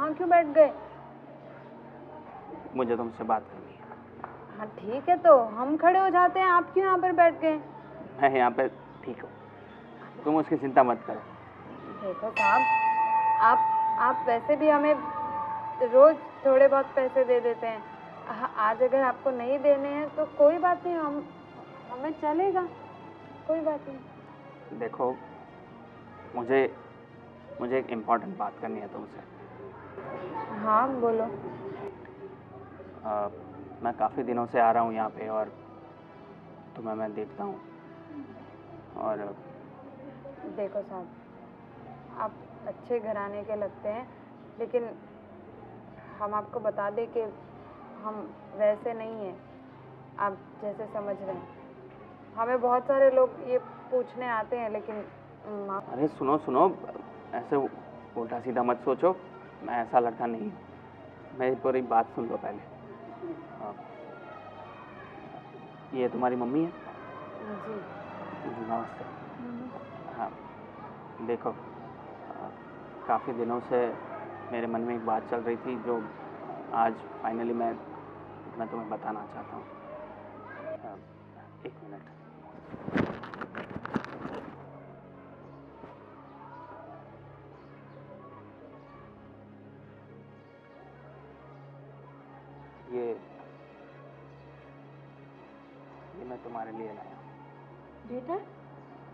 यहाँ क्यों बैठ गए? मुझे तुमसे बात करनी है। हाँ ठीक है, तो हम खड़े हो जाते हैं, आप क्यों यहाँ पर बैठ गए? मैं यहाँ पे ठीक हूँ, तुम उसकी चिंता मत करो। देखो साहब, आप वैसे भी हमें रोज थोड़े बहुत पैसे दे देते हैं। आज अगर आपको नहीं देने हैं तो कोई बात नहीं, हमें चलेगा, कोई बात नहीं। देखो, मुझे एक इम्पोर्टेंट बात करनी है तुमसे। हाँ बोलो। मैं काफ़ी दिनों से आ रहा हूँ यहाँ पे और तुम्हें मैं देखता हूँ और देखो साहब, आप अच्छे घराने के लगते हैं, लेकिन हम आपको बता दें कि हम वैसे नहीं हैं आप जैसे समझ रहे हैं। हमें बहुत सारे लोग ये पूछने आते हैं, लेकिन अरे सुनो, ऐसे उल्टा सीधा मत सोचो, मैं ऐसा लड़का नहीं हूँ। मेरी पूरी बात सुन लो पहले। ये तुम्हारी मम्मी है? जी नमस्ते। हाँ देखो, काफ़ी दिनों से मेरे मन में एक बात चल रही थी जो आज फाइनली मैं तुम्हें बताना चाहता हूँ। एक मिनट। ये मैं तुम्हारे लिए लाया हूँ। बेटा,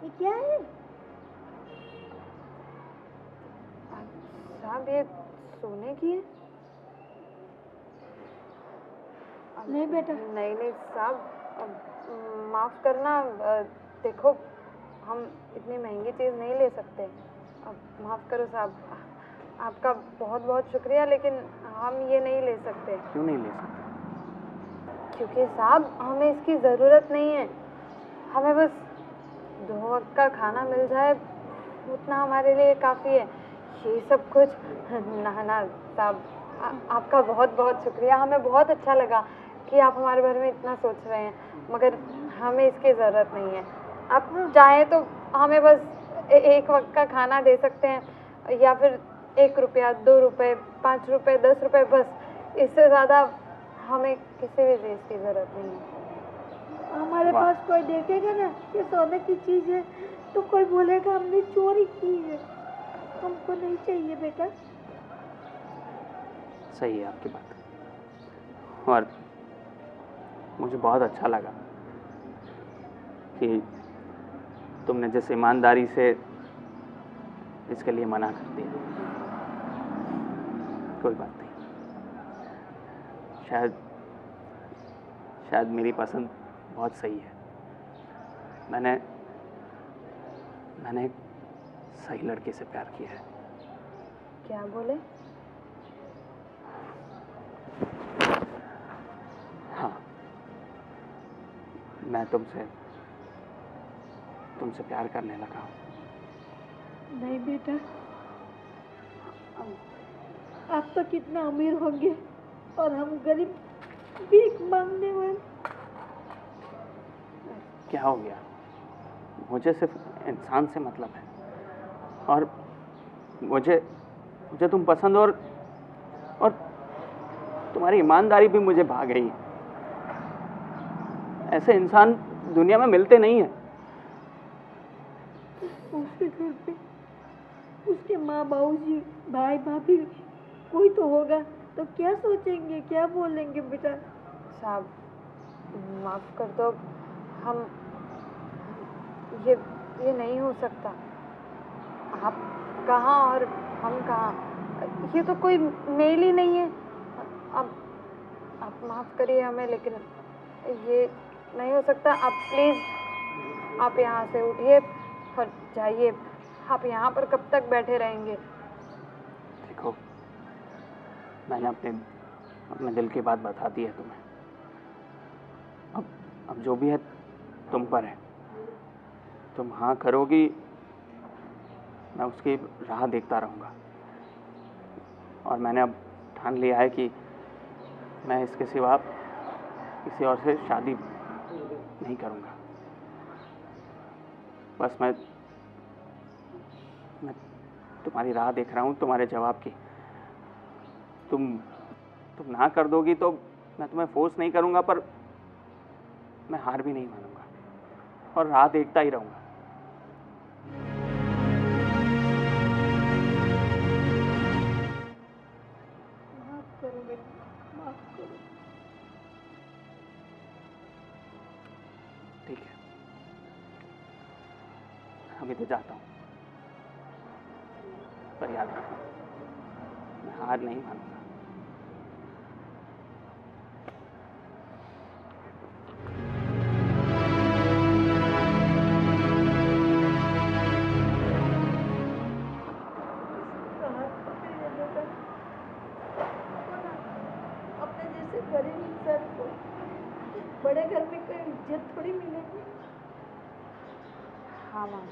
ये क्या है? साहब, ये सोने की है? नहीं बेटा। नहीं साहब, माफ़ करना, देखो हम इतनी महंगी चीज़ नहीं ले सकते। अब माफ़ करो साहब, आपका बहुत बहुत शुक्रिया, लेकिन हम ये नहीं ले सकते। क्यों नहीं ले सकते? क्योंकि साहब हमें इसकी ज़रूरत नहीं है। हमें बस 2 वक्त का खाना मिल जाए, उतना हमारे लिए काफ़ी है। ये सब कुछ ना साहब, आपका बहुत बहुत शुक्रिया। हमें बहुत अच्छा लगा कि आप हमारे बारे में इतना सोच रहे हैं, मगर हमें इसकी ज़रूरत नहीं है। आप चाहें तो हमें बस एक वक्त का खाना दे सकते हैं, या फिर 1 रुपया, 2 रुपये, 5 रुपये, 10 रुपये, बस। इससे ज़्यादा हमें किसी भी चीज़ की ज़रूरत नहीं है। हमारे पास कोई देखेगा ना ये सोने की चीज़ है तो कोई बोलेगा हमने चोरी की है। हमको नहीं चाहिए बेटा। सही है आपकी बात, और मुझे बहुत अच्छा लगा कि तुमने जिस ईमानदारी से इसके लिए मना कर दिया। कोई बात नहीं, शायद मेरी पसंद बहुत सही है। मैंने एक सही लड़के से प्यार किया है। क्या बोले? हाँ, मैं तुमसे प्यार करने लगा हूँ। नहीं बेटा, आप तो कितना अमीर होंगे और हम गरीब भीख मांगने वाले। क्या हो गया? मुझे सिर्फ इंसान से मतलब है, और मुझे तुम पसंद, और तुम्हारी ईमानदारी भी मुझे भा गई। ऐसे इंसान दुनिया में मिलते नहीं हैं। उसके घर पे उसके माँ बाबूजी, भाई भाभी कोई तो होगा, तो क्या सोचेंगे, क्या बोलेंगे बेटा? साहब माफ़ कर दो, हम ये नहीं हो सकता। आप कहाँ और हम कहाँ, ये तो कोई मेल ही नहीं है। आप माफ़ करिए हमें, लेकिन ये नहीं हो सकता। आप प्लीज़ आप यहाँ से उठिए और जाइए। आप यहाँ पर कब तक बैठे रहेंगे? देखो, मैंने अपने दिल की बात बता दी है तुम्हें। अब जो भी है तुम पर है। तुम हाँ करोगी, मैं उसकी राह देखता रहूँगा। और मैंने अब ठान लिया है कि मैं इसके सिवा किसी और से शादी नहीं करूँगा। बस मैं तुम्हारी राह देख रहा हूँ, तुम्हारे जवाब की। तुम ना कर दोगी तो मैं तुम्हें फोर्स नहीं करूँगा, पर मैं हार भी नहीं मानूंगा और राह देखता ही रहूँगा। माफ करो बेटा, माफ करो। ठीक है, अभी तो जाता हूँ, पर याद रखना मैं हार नहीं मानूंगा। अपने जैसे गरीब इंसान को बड़े घर में कोई इज्जत थोड़ी मिलेगी। हाँ माँ,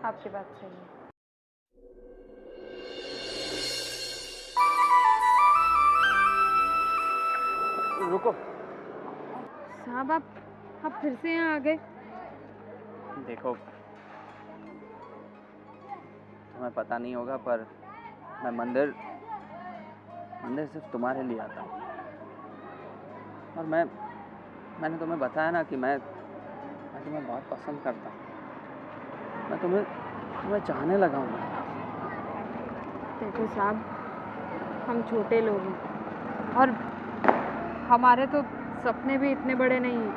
आपकी बात सही है। रुको। साहब आप फिर से यहाँ आ गए? देखो, तुम्हें पता नहीं होगा पर मैं मंदिर सिर्फ तुम्हारे लिए आता हूँ। और मैंने तुम्हें बताया ना कि मैं तुम्हें बहुत पसंद करता हूँ। मैं तुम्हें चाहने लगा हूँ। देखो साहब, हम छोटे लोग हैं और हमारे तो सपने भी इतने बड़े नहीं हैं।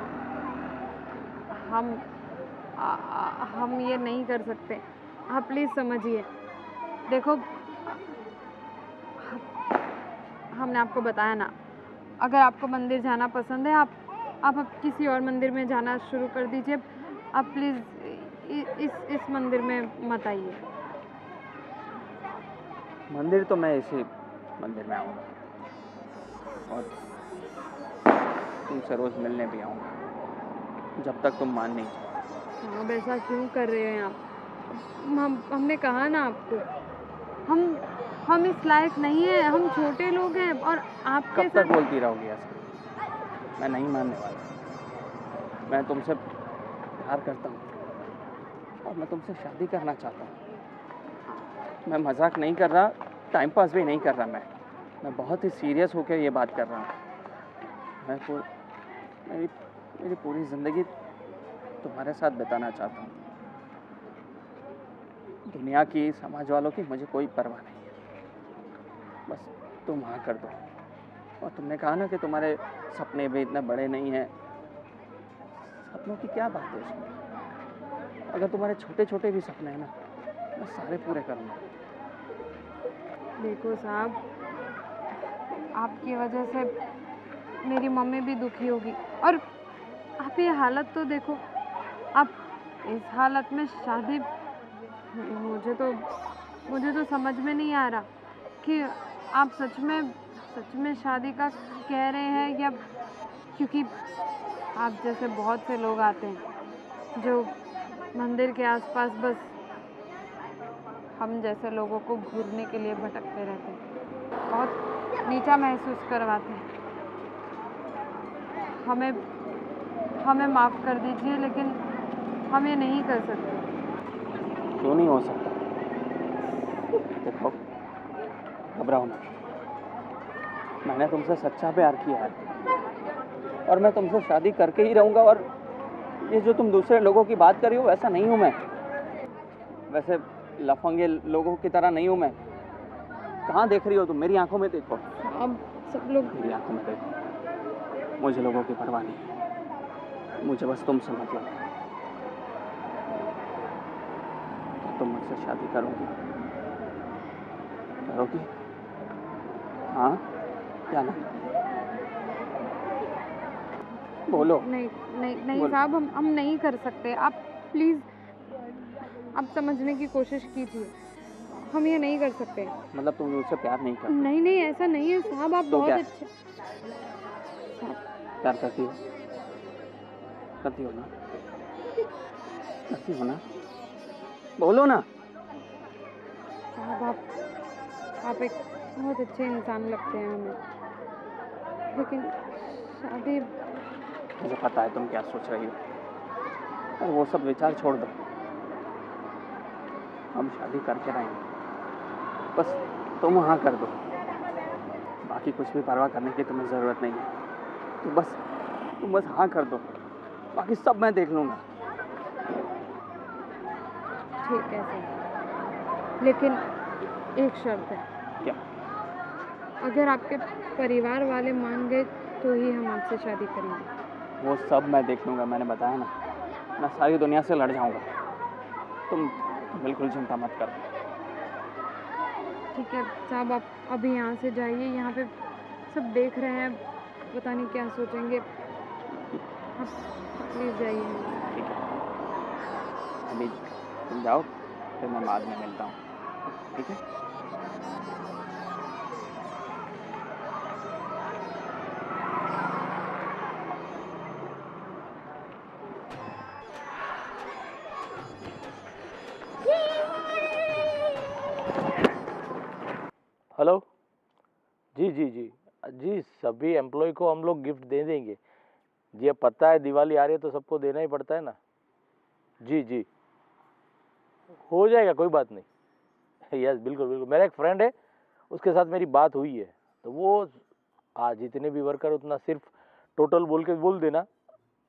हम ये नहीं कर सकते। आप प्लीज़ समझिए। देखो, हमने आपको बताया ना, अगर आपको मंदिर जाना पसंद है, आप किसी और मंदिर में जाना शुरू कर दीजिए। आप प्लीज़ इस मंदिर में मत आइए। मंदिर तो मैं इसी मंदिर में आऊँगा और तुमसे रोज़ मिलने भी आऊँगा, जब तक तुम मान नहीं जाओ। अब ऐसा क्यों कर रहे हैं आप? हमने कहा ना आपको, हम इस लायक नहीं है। हम छोटे लोग हैं और आपके कब तक बोलती रहोगी ऐसा? मैं नहीं मानने वाला। मैं तुमसे प्यार करता हूँ और मैं तुमसे शादी करना चाहता हूँ। मैं मजाक नहीं कर रहा, टाइम पास भी नहीं कर रहा। मैं बहुत ही सीरियस होकर ये बात कर रहा हूँ। मेरी पूरी ज़िंदगी तुम्हारे साथ बिताना चाहता हूँ। दुनिया की, समाज वालों की मुझे कोई परवाह नहीं है। बस तुम हाँ कर दो। और तुमने कहा ना कि तुम्हारे सपने भी इतने बड़े नहीं हैं। सपनों की क्या बात है इसमें? अगर तुम्हारे छोटे छोटे भी सपने हैं ना, मैं सारे पूरे करूँगा। देखो साहब, आपकी वजह से मेरी मम्मी भी दुखी होगी और आप ये हालत तो देखो। आप इस हालत में शादी, मुझे तो समझ में नहीं आ रहा कि आप सच में शादी का कह रहे हैं या, क्योंकि आप जैसे बहुत से लोग आते हैं जो मंदिर के आसपास बस हम जैसे लोगों को घूरने के लिए भटकते रहते हैं, बहुत नीचा महसूस करवाते हैं। हमें माफ़ कर दीजिए, लेकिन हम ये नहीं कर सकते। क्यों नहीं हो सकता? देखो, घबराओ ना। मैंने तुमसे सच्चा प्यार किया है और मैं तुमसे शादी करके ही रहूँगा। और ये जो तुम दूसरे लोगों की बात कर रही हो, वैसा नहीं हूँ मैं। वैसे लफंगे लोगों की तरह नहीं हूँ मैं। कहाँ देख रही हो तुम? मेरी आंखों में देखो। अब सब लोग मेरी आंखों में देखो। मुझे लोगों की परवाह नहीं है। मुझे बस तुमसे मतलब है। तुम मुझसे शादी करोगी? हाँ क्या ना? बोलो। नहीं साहब, हम नहीं कर सकते। आप प्लीज़, आप समझने की कोशिश कीजिए। हम ये नहीं कर सकते। मतलब तुम मुझसे प्यार नहीं करती? नहीं, ऐसा नहीं है साहब। आप तो बहुत क्या? अच्छे प्यार करती हो? करती हो ना? करती हो ना? बोलो ना। साहब, आप एक बहुत अच्छे इंसान लगते हैं हमें, लेकिन शादी। मुझे पता है तुम क्या सोच रही हो, और वो सब विचार छोड़ दो। हम शादी करके रहेंगे, बस तुम हाँ कर दो। बाकी कुछ भी परवाह करने की तुम्हें ज़रूरत नहीं है। तुम बस हाँ कर दो, बाकी सब मैं देख लूँगा। ठीक है सर, लेकिन एक शर्त है। क्या? अगर आपके परिवार वाले मान गए तो ही हम आपसे शादी करेंगे। वो सब मैं देख लूँगा, मैंने बताया ना, मैं सारी दुनिया से लड़ जाऊँगा। तुम बिल्कुल चिंता मत करो। ठीक है साहब, आप अभी यहाँ से जाइए, यहाँ पे सब देख रहे हैं, पता नहीं क्या सोचेंगे। आप प्लीज़ जाइए। ठीक है, अभी तुम जाओ, फिर मैं बाद में मिलता हूँ, ठीक है? हेलो जी जी जी जी, सभी एम्प्लॉय को हम लोग गिफ्ट दे देंगे जी। अब पता है दिवाली आ रही है तो सबको देना ही पड़ता है ना। जी जी, हो जाएगा, कोई बात नहीं। यस बिल्कुल बिल्कुल, मेरा एक फ्रेंड है, उसके साथ मेरी बात हुई है, तो वो आज जितने भी वर्कर उतना सिर्फ टोटल बोल के बोल देना,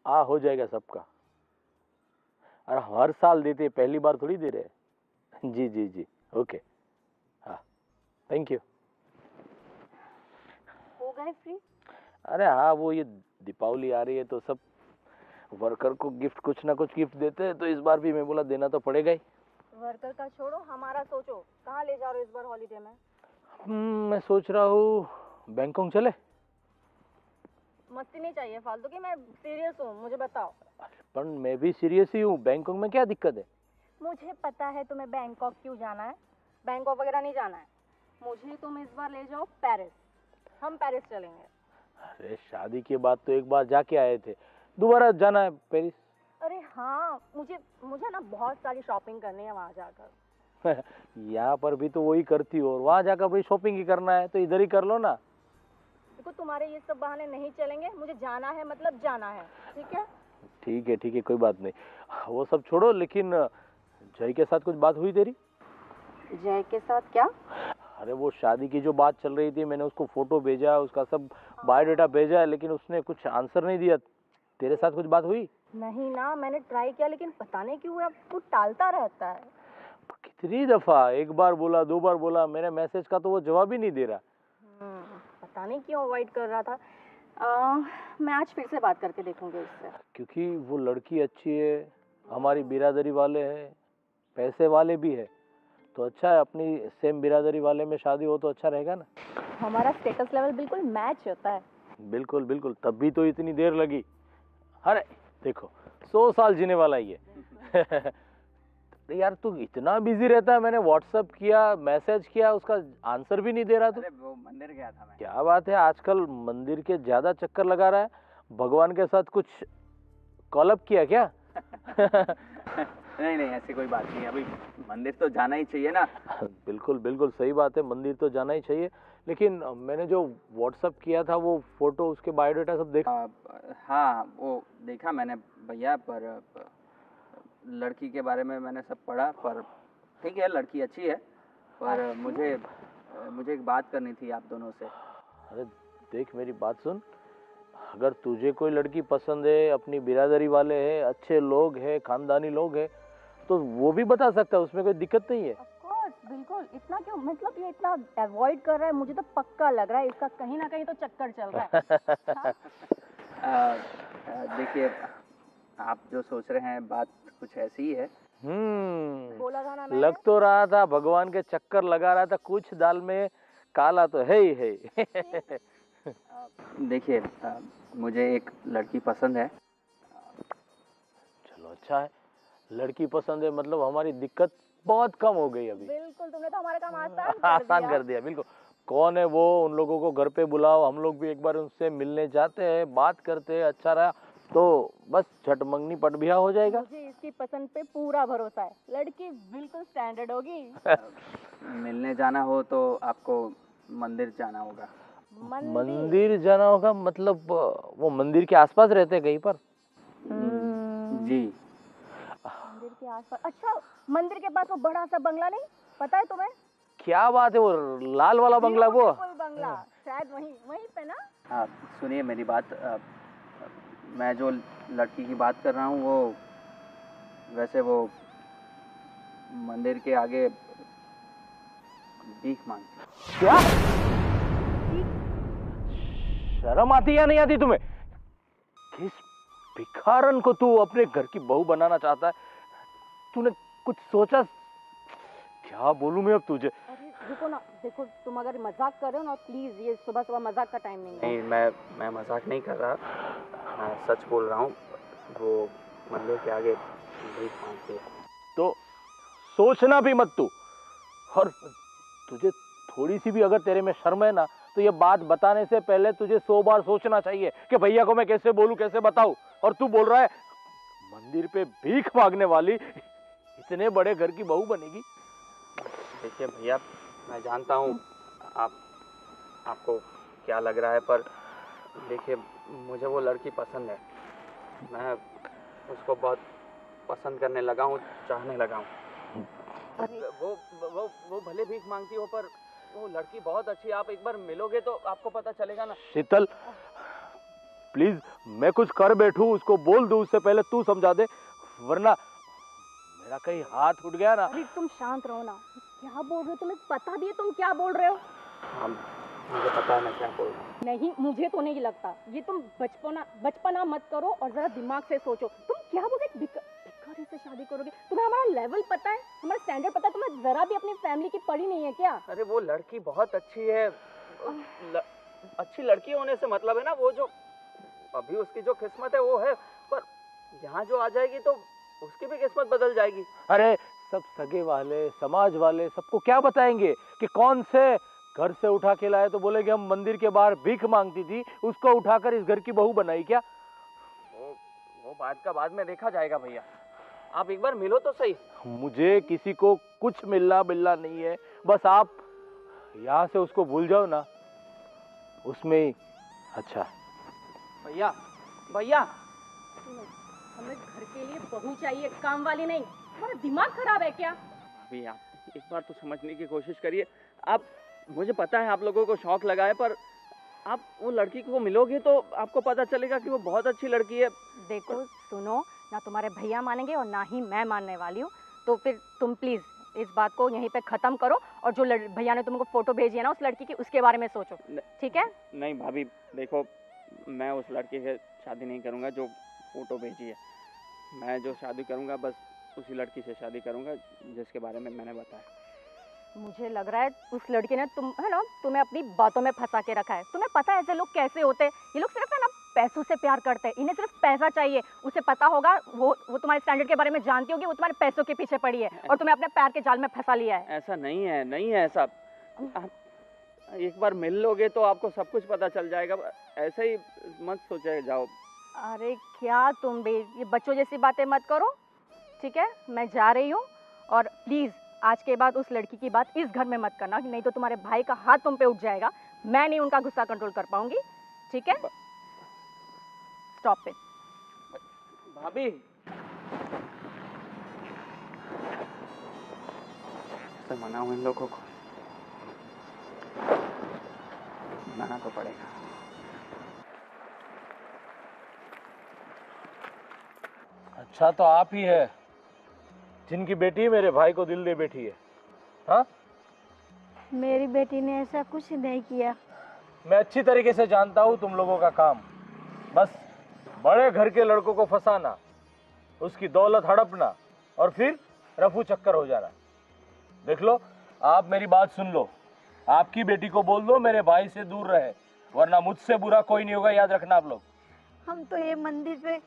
हो जाएगा सबका। और हर साल देते, पहली बार थोड़ी दे रहे हैं। जी जी जी, ओके, हाँ, थैंक यू। हो गए फ्री? अरे हाँ, वो ये दीपावली आ रही है तो सब वर्कर को गिफ्ट, कुछ ना कुछ गिफ्ट देते हैं, तो इस बार भी मैं बोला देना तो पड़ेगा ही। वर्कर का छोड़ो, हमारा सोचो, कहाँ ले जा रहे हो इस बार हॉलीडे में? मैं सोच रहा हूँ बैंकॉक चले। मस्ती नहीं चाहिए फालतू की, मैं सीरियस हूँ, मुझे बताओ। पर मैं भी सीरियस ही हूँ, बैंकॉक में क्या दिक्कत है? मुझे पता है तुम्हें बैंकॉक क्यों जाना है, बैंकॉक वगैरह नहीं जाना है। मुझे तुम इस बार ले जाओ पेरिस, हम पेरिस चलेंगे। अरे शादी के बाद तो एक बार जाके आए थे, दोबारा जाना है पेरिस? अरे हाँ, मुझे ना बहुत सारी शॉपिंग करनी है वहाँ जाकर। यहाँ पर भी तो वही करती हो, और वहाँ जाकर भी शॉपिंग ही करना है, तो इधर ही कर लो ना। देखो तुम्हारे ये सब बहाने नहीं चलेंगे, मुझे जाना है मतलब जाना है, ठीक है? ठीक है, कोई बात नहीं, वो सब छोड़ो। लेकिन जय के साथ कुछ बात हुई तेरी? जय के साथ क्या? अरे वो शादी की जो बात चल रही थी, मैंने उसको फोटो भेजा, उसका सब बायोडाटा भेजा है, लेकिन उसने कुछ आंसर नहीं दिया। तेरे साथ कुछ बात हुई? नहीं ना, मैंने ट्राई किया लेकिन पता नहीं क्यों वो टालता रहता है। कितनी दफा, एक बार बोला, दो बार बोला, मेरे मैसेज का तो वो जवाब ही नहीं दे रहा। पता नहीं क्यों अवॉइड कर रहा था। मैं आज फिर से बात करके देखूंगी उससे। क्योंकि वो लड़की अच्छी है, हमारी बिरादरी वाले हैं, पैसे वाले भी है, तो अच्छा है, अपनी सेम बिरादरी वाले में शादी हो तो अच्छा रहेगा ना। हमारा स्टेटस लेवल बिल्कुल मैच होता है। बिल्कुल बिल्कुल, तब भी तो इतनी देर लगी। अरे देखो, 100 साल जीने वाला ही है। यार तू इतना बिजी रहता है, मैंने व्हाट्सएप किया, मैसेज किया, उसका आंसर भी नहीं दे रहा तू। अरे वो मंदिर गया था मैं। क्या बात है, आजकल मंदिर के ज्यादा चक्कर लगा रहा है, भगवान के साथ कुछ कॉलअप किया क्या? नहीं ऐसी कोई बात नहीं, अभी मंदिर तो जाना ही चाहिए ना। बिल्कुल बिल्कुल सही बात है, मंदिर तो जाना ही चाहिए, लेकिन मैंने जो व्हाट्सएप किया था वो फोटो, उसके बायोडाटा सब देखा। हाँ वो देखा मैंने भैया, पर लड़की के बारे में मैंने सब पढ़ा, पर ठीक है लड़की अच्छी है, पर मुझे एक बात करनी थी आप दोनों से। अरे देख मेरी बात सुन, अगर तुझे कोई लड़की पसंद है, अपनी बिरादरी वाले हैं, अच्छे लोग हैं, खानदानी लोग हैं, तो वो भी बता सकता है, उसमें कोई दिक्कत नहीं है। ऑफ कोर्स, बिल्कुल। इतना क्यों, मतलब ये इतना अवॉइड कर रहा है, मुझे तो पक्का लग रहा है इसका कहीं ना कहीं तो चक्कर चल रहा है। देखिए, आप जो सोच रहे हैं बात कुछ ऐसी ही है। बोला था ना मैंने। लग तो रहा था भगवान के चक्कर लगा रहा था, कुछ दाल में काला तो है ही है। देखिए, मुझे एक लड़की पसंद है। चलो अच्छा है, लड़की पसंद है, मतलब हमारी दिक्कत बहुत कम हो गई अभी। बिल्कुल, तुमने तो हमारा काम आसान कर दिया। बिल्कुल, कौन है वो, उन लोगों को घर पे बुलाओ, हम लोग भी एक बार उनसे मिलने जाते हैं, बात करते हैं, अच्छा रहा तो बस झट मंगनी पट बिहा हो जाएगा। मुझे इसकी पसंद पे पूरा भरोसा है, लड़की बिल्कुल स्टैंडर्ड होगी। मिलने जाना हो तो आपको मंदिर जाना होगा। मंदिर जाना होगा, मतलब वो मंदिर के आसपास रहते हैं कहीं पर? जी। मंदिर के आसपास? अच्छा, मंदिर के पास वो बड़ा सा बंगला नहीं, पता है तुम्हें? क्या बात है, वो लाल वाला बंगला वो? कोई बंगला शायद वहीं वहीं पे ना। हाँ सुनिए मेरी बात, मैं जो लड़की की बात कर रहा हूँ वो वैसे वो मंदिर के आगे भीख मांगती। क्या? शर्म आती या नहीं आती तुम्हें? किस भिखारन को तू अपने घर की बहू बनाना चाहता है? तूने कुछ सोचा? क्या बोलूं मैं अब तुझे? अरे रुको ना, देखो तुम अगर मजाक कर रहे हो ना प्लीज, ये सुबह सुबह मजाक का टाइम नहीं है। नहीं मैं मजाक नहीं कर रहा, मैं सच बोल रहा हूँ। वो मंदिर के आगे भीख मांगती है। तो सोचना भी मत तू, और तुझे थोड़ी सी भी अगर तेरे में शर्म है ना तो ये बात बताने से पहले तुझे 100 बार सोचना चाहिए कि भैया को मैं कैसे बोलूं, कैसे बताऊं। और तू बोल रहा है मंदिर पे भीख मांगने वाली इतने बड़े घर की बहू बनेगी? देखिए भैया, मैं जानता हूँ आपको क्या लग रहा है, पर देखिए मुझे वो लड़की पसंद है। मैं उसको बहुत पसंद करने लगा हूँ, चाहने लगा हूँ। वो भले भीख मांगती हो पर वो लड़की बहुत अच्छी है। आप एक बार मिलोगे तो आपको पता चलेगा ना। शीतल प्लीज, मैं कुछ कर बैठूं उसको बोल दूं उससे पहले तू समझा दे, वरना मेरा कहीं हाथ उठ गया ना। अरे तुम शांत रहो ना, क्या बोल रहे हो? तुम्हें पता भी है तुम क्या बोल रहे हो? हाँ मुझे पता है मैं क्या बोल रहा हूँ। नहीं, मुझे तो नहीं लगता। ये तुम बचपना मत करो और जरा दिमाग से सोचो। तुम क्या बोल रहे भिखारी से शादी करोगे? तुम्हें हमारा लेवल पता है, हमारा स्टैंडर्ड पता है? तुम्हें जरा भी अपनी फैमिली की पड़ी नहीं है क्या? अरे वो लड़की बहुत अच्छी है। अच्छी लड़की होने से मतलब है ना, वो जो अभी उसकी जो किस्मत है वो है, पर यहाँ जो आ जाएगी तो उसकी भी किस्मत बदल जाएगी। अरे सब सगे वाले, समाज वाले सबको क्या बताएंगे कि कौन से घर से उठा के लाए? तो बोलेंगे हम मंदिर के बाहर भीख मांगती थी, उसको उठाकर इस घर की बहू बनाई क्या? वो बात का बाद में देखा जाएगा भैया, आप एक बार मिलो तो सही। मुझे किसी को कुछ मिलना बिलना नहीं है, बस आप यहाँ से उसको भूल जाओ ना, उसमें ही अच्छा। भैया भैया सुनो, हमें घर के लिए बहू चाहिए, काम वाली नहीं। तुम्हारा दिमाग खराब है क्या? अभी आप एक बार तो समझने की कोशिश करिए। आप, मुझे पता है आप लोगों को शौक लगा है, पर आप वो लड़की को मिलोगे तो आपको पता चलेगा कि वो बहुत अच्छी लड़की है। देखो सुनो, ना तुम्हारे भैया मानेंगे और ना ही मैं मानने वाली हूँ। तो फिर तुम प्लीज इस बात को यहीं पे खत्म करो, और जो भैया ने तुमको फोटो भेजी है ना उस लड़की की, उसके बारे में सोचो, ठीक है? नहीं भाभी देखो, मैं उस लड़के से शादी नहीं करूँगा जो फोटो भेजी है। मैं जो शादी करूँगा बस उसी लड़की से शादी करूँगा जिसके बारे में मैंने बताया। मुझे लग रहा है उस लड़के ने तुम्हें अपनी बातों में फंसा के रखा है। तुम्हें पता है ऐसे लोग कैसे होते हैं? ये लोग सिर्फ है ना पैसों से प्यार करते हैं, इन्हें सिर्फ पैसा चाहिए। उसे पता होगा, वो तुम्हारे स्टैंडर्ड के बारे में जानती होगी, वो तुम्हारे पैसों के पीछे पड़ी है और तुम्हें अपने पैर के जाल में फंसा लिया है। ऐसा नहीं है, नहीं है ऐसा। आप एक बार मिल लोगे तो आपको सब कुछ पता चल जाएगा। ऐसे ही मत सोचे जाओ। अरे क्या तुम भी ये बच्चों जैसी बातें मत करो, ठीक है? मैं जा रही हूँ, और प्लीज आज के बाद उस लड़की की बात इस घर में मत करना, नहीं तो तुम्हारे भाई का हाथ तुम पे उठ जाएगा। मैं नहीं उनका गुस्सा कंट्रोल कर पाऊंगी, ठीक है? Stop it. भाभी से मनाऊं इन लोगों को, मनाना तो पड़ेगा। अच्छा तो आप ही है जिनकी बेटी मेरे भाई को दिल दे बैठी है? हाँ, मेरी बेटी ने ऐसा कुछ नहीं किया। मैं अच्छी तरीके से जानता हूँ तुम लोगों का काम, बस बड़े घर के लड़कों को फंसाना, उसकी दौलत हड़पना और फिर रफू चक्कर हो जाना। देख लो, आप मेरी बात सुन लो, आपकी बेटी को बोल दो मेरे भाई से दूर रहे, वरना मुझसे बुरा कोई नहीं होगा, याद रखना आप लोग। हम तो ये मंदिर पे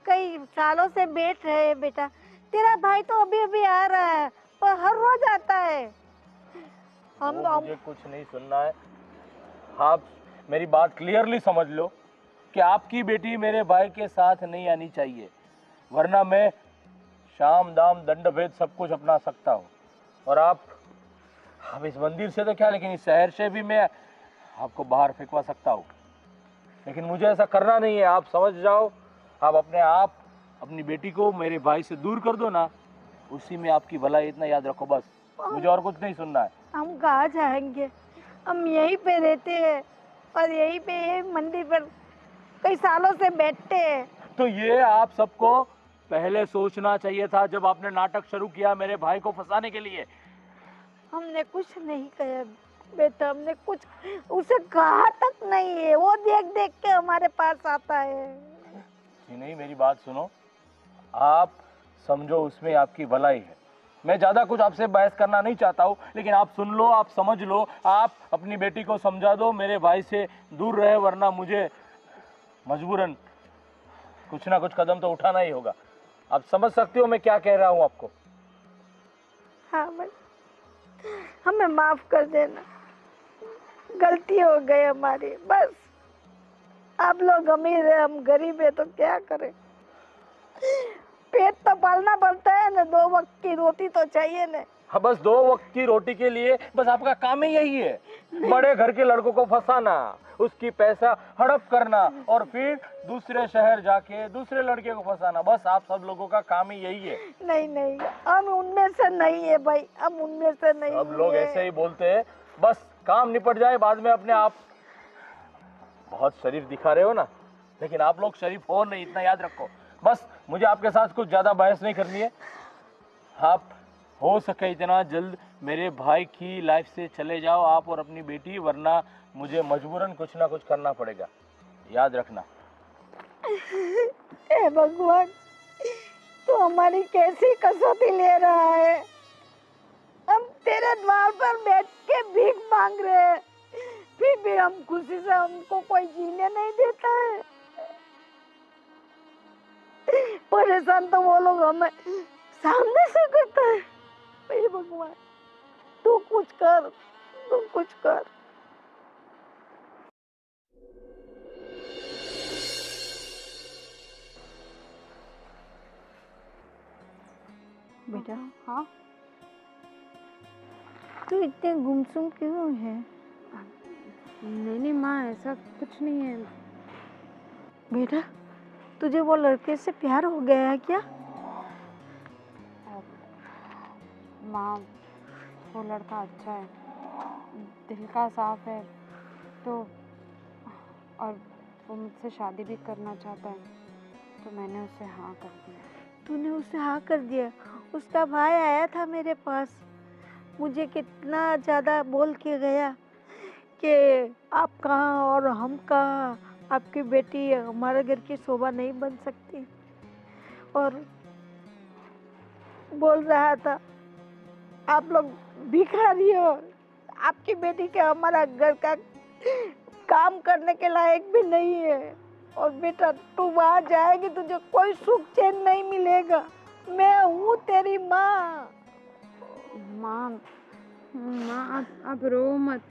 कई सालों से बैठ रहे हैं बेटा। तेरा भाई तो अभी अभी आ रहा है, पर हर रोज आता है। मुझे कुछ नहीं सुनना है। आप मेरी बात क्लियरली समझ लो कि आपकी बेटी मेरे भाई के साथ नहीं आनी चाहिए, वरना मैं शाम दाम दंड भेद सब कुछ अपना सकता हूँ। और आप इस मंदिर से तो क्या, लेकिन इस शहर से भी मैं आपको बाहर फेंकवा सकता हूँ, लेकिन मुझे ऐसा करना नहीं है। आप समझ जाओ, आप अपनी बेटी को मेरे भाई से दूर कर दो ना, उसी में आपकी भलाई। इतना याद रखो बस, मुझे और कुछ नहीं सुनना है। हम कहाँ जाएंगे? हम यहीं पे रहते हैं और यहीं पे ये मंदिर पर कई सालों से बैठते हैं। तो ये आप सबको पहले सोचना चाहिए था जब आपने नाटक शुरू किया मेरे भाई को फंसाने के लिए। हमने कुछ नहीं कहा बेटा, हमने कुछ उसे कहा तक नहीं है। वो देख देख के हमारे पास आता है। जी नहीं, मेरी बात सुनो, आप समझो उसमें आपकी भलाई है। मैं ज्यादा कुछ आपसे बहस करना नहीं चाहता हूँ, लेकिन आप सुन लो, आप समझ लो, आप अपनी बेटी को समझा दो मेरे भाई से दूर रहे, वरना मुझे मजबूरन कुछ ना कुछ कदम तो उठाना ही होगा। आप समझ सकते हो मैं क्या कह रहा हूँ आपको? हाँ भाई, हमें माफ कर देना, गलती हो गई हमारी। बस आप लोग अमीर है, हम गरीब है, तो क्या करें? पेट तो पालना पड़ता है ना, 2 वक्त की रोटी तो चाहिए ना। हाँ, बस 2 वक्त की रोटी के लिए बस आपका काम ही यही है, बड़े घर के लड़कों को फंसाना, उसकी पैसा हड़प करना और फिर दूसरे शहर जाके दूसरे लड़के को फंसाना। बस आप सब लोगों का काम ही यही है। नहीं नहीं, हम उनमें से नहीं है भाई, हम उनमें से नहीं। सब लोग ऐसे ही बोलते हैं, बस काम निपट जाए बाद में अपने आप। बहुत शरीफ दिखा रहे हो ना, लेकिन आप लोग शरीफ हो नहीं, इतना याद रखो। बस मुझे आपके साथ कुछ ज्यादा बहस नहीं करनी है। आप हो सके इतना जल्द मेरे भाई की लाइफ से चले जाओ, आप और अपनी बेटी, वरना मुझे मजबूरन कुछ ना कुछ करना पड़ेगा, याद रखना। हे भगवान, तो हमारी कैसी कसौटी ले रहा है? हम तेरे द्वार पर बैठ के भीख मांग रहे हैं, फिर भी हम खुशी से हमको कोई जीने नहीं देता है। परेशान तो वो लोग हमें सामने से करता है। हे भगवान, तू कुछ कर, तू कुछ कर। बेटा, हाँ तू इतने गुमसुम क्यों है? नहीं नहीं माँ, ऐसा कुछ नहीं है। बेटा, तुझे वो लड़के से प्यार हो गया है क्या? माँ, वो लड़का अच्छा है, दिल का साफ है, तो और वो मुझसे शादी भी करना चाहता है, तो मैंने उसे हाँ कर दिया। तूने उसे हाँ कर दिया? उसका भाई आया था मेरे पास, मुझे कितना ज़्यादा बोल के गया कि आप कहाँ और हम कहाँ, आपकी बेटी हमारे घर की शोभा नहीं बन सकती, और बोल रहा था आप लोग भिखारी हो, आपकी बेटी के हमारा घर का काम करने के लायक भी नहीं है, और बेटा तू वहाँ जाएगी तुझे कोई सुख चैन नहीं मिलेगा। मैं हूँ तेरी माँ। माँ माँ, आप रो मत।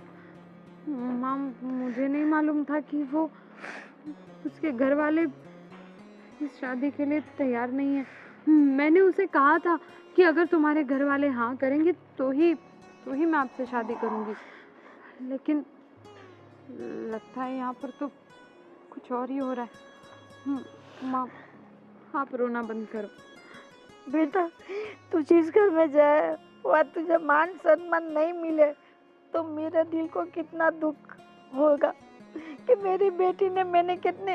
माँ, मुझे नहीं मालूम था कि वो उसके घर वाले इस शादी के लिए तैयार नहीं है। मैंने उसे कहा था कि अगर तुम्हारे घर वाले हाँ करेंगे तो ही मैं आपसे शादी करूँगी, लेकिन लगता है यहाँ पर तो कुछ और ही हो रहा है। माँ, आप रोना बंद करो। बेटा, तू जिस घर में जाए वह तुझे मान सम्मान नहीं मिले तो मेरे दिल को कितना दुख होगा कि मेरी बेटी ने, मैंने कितने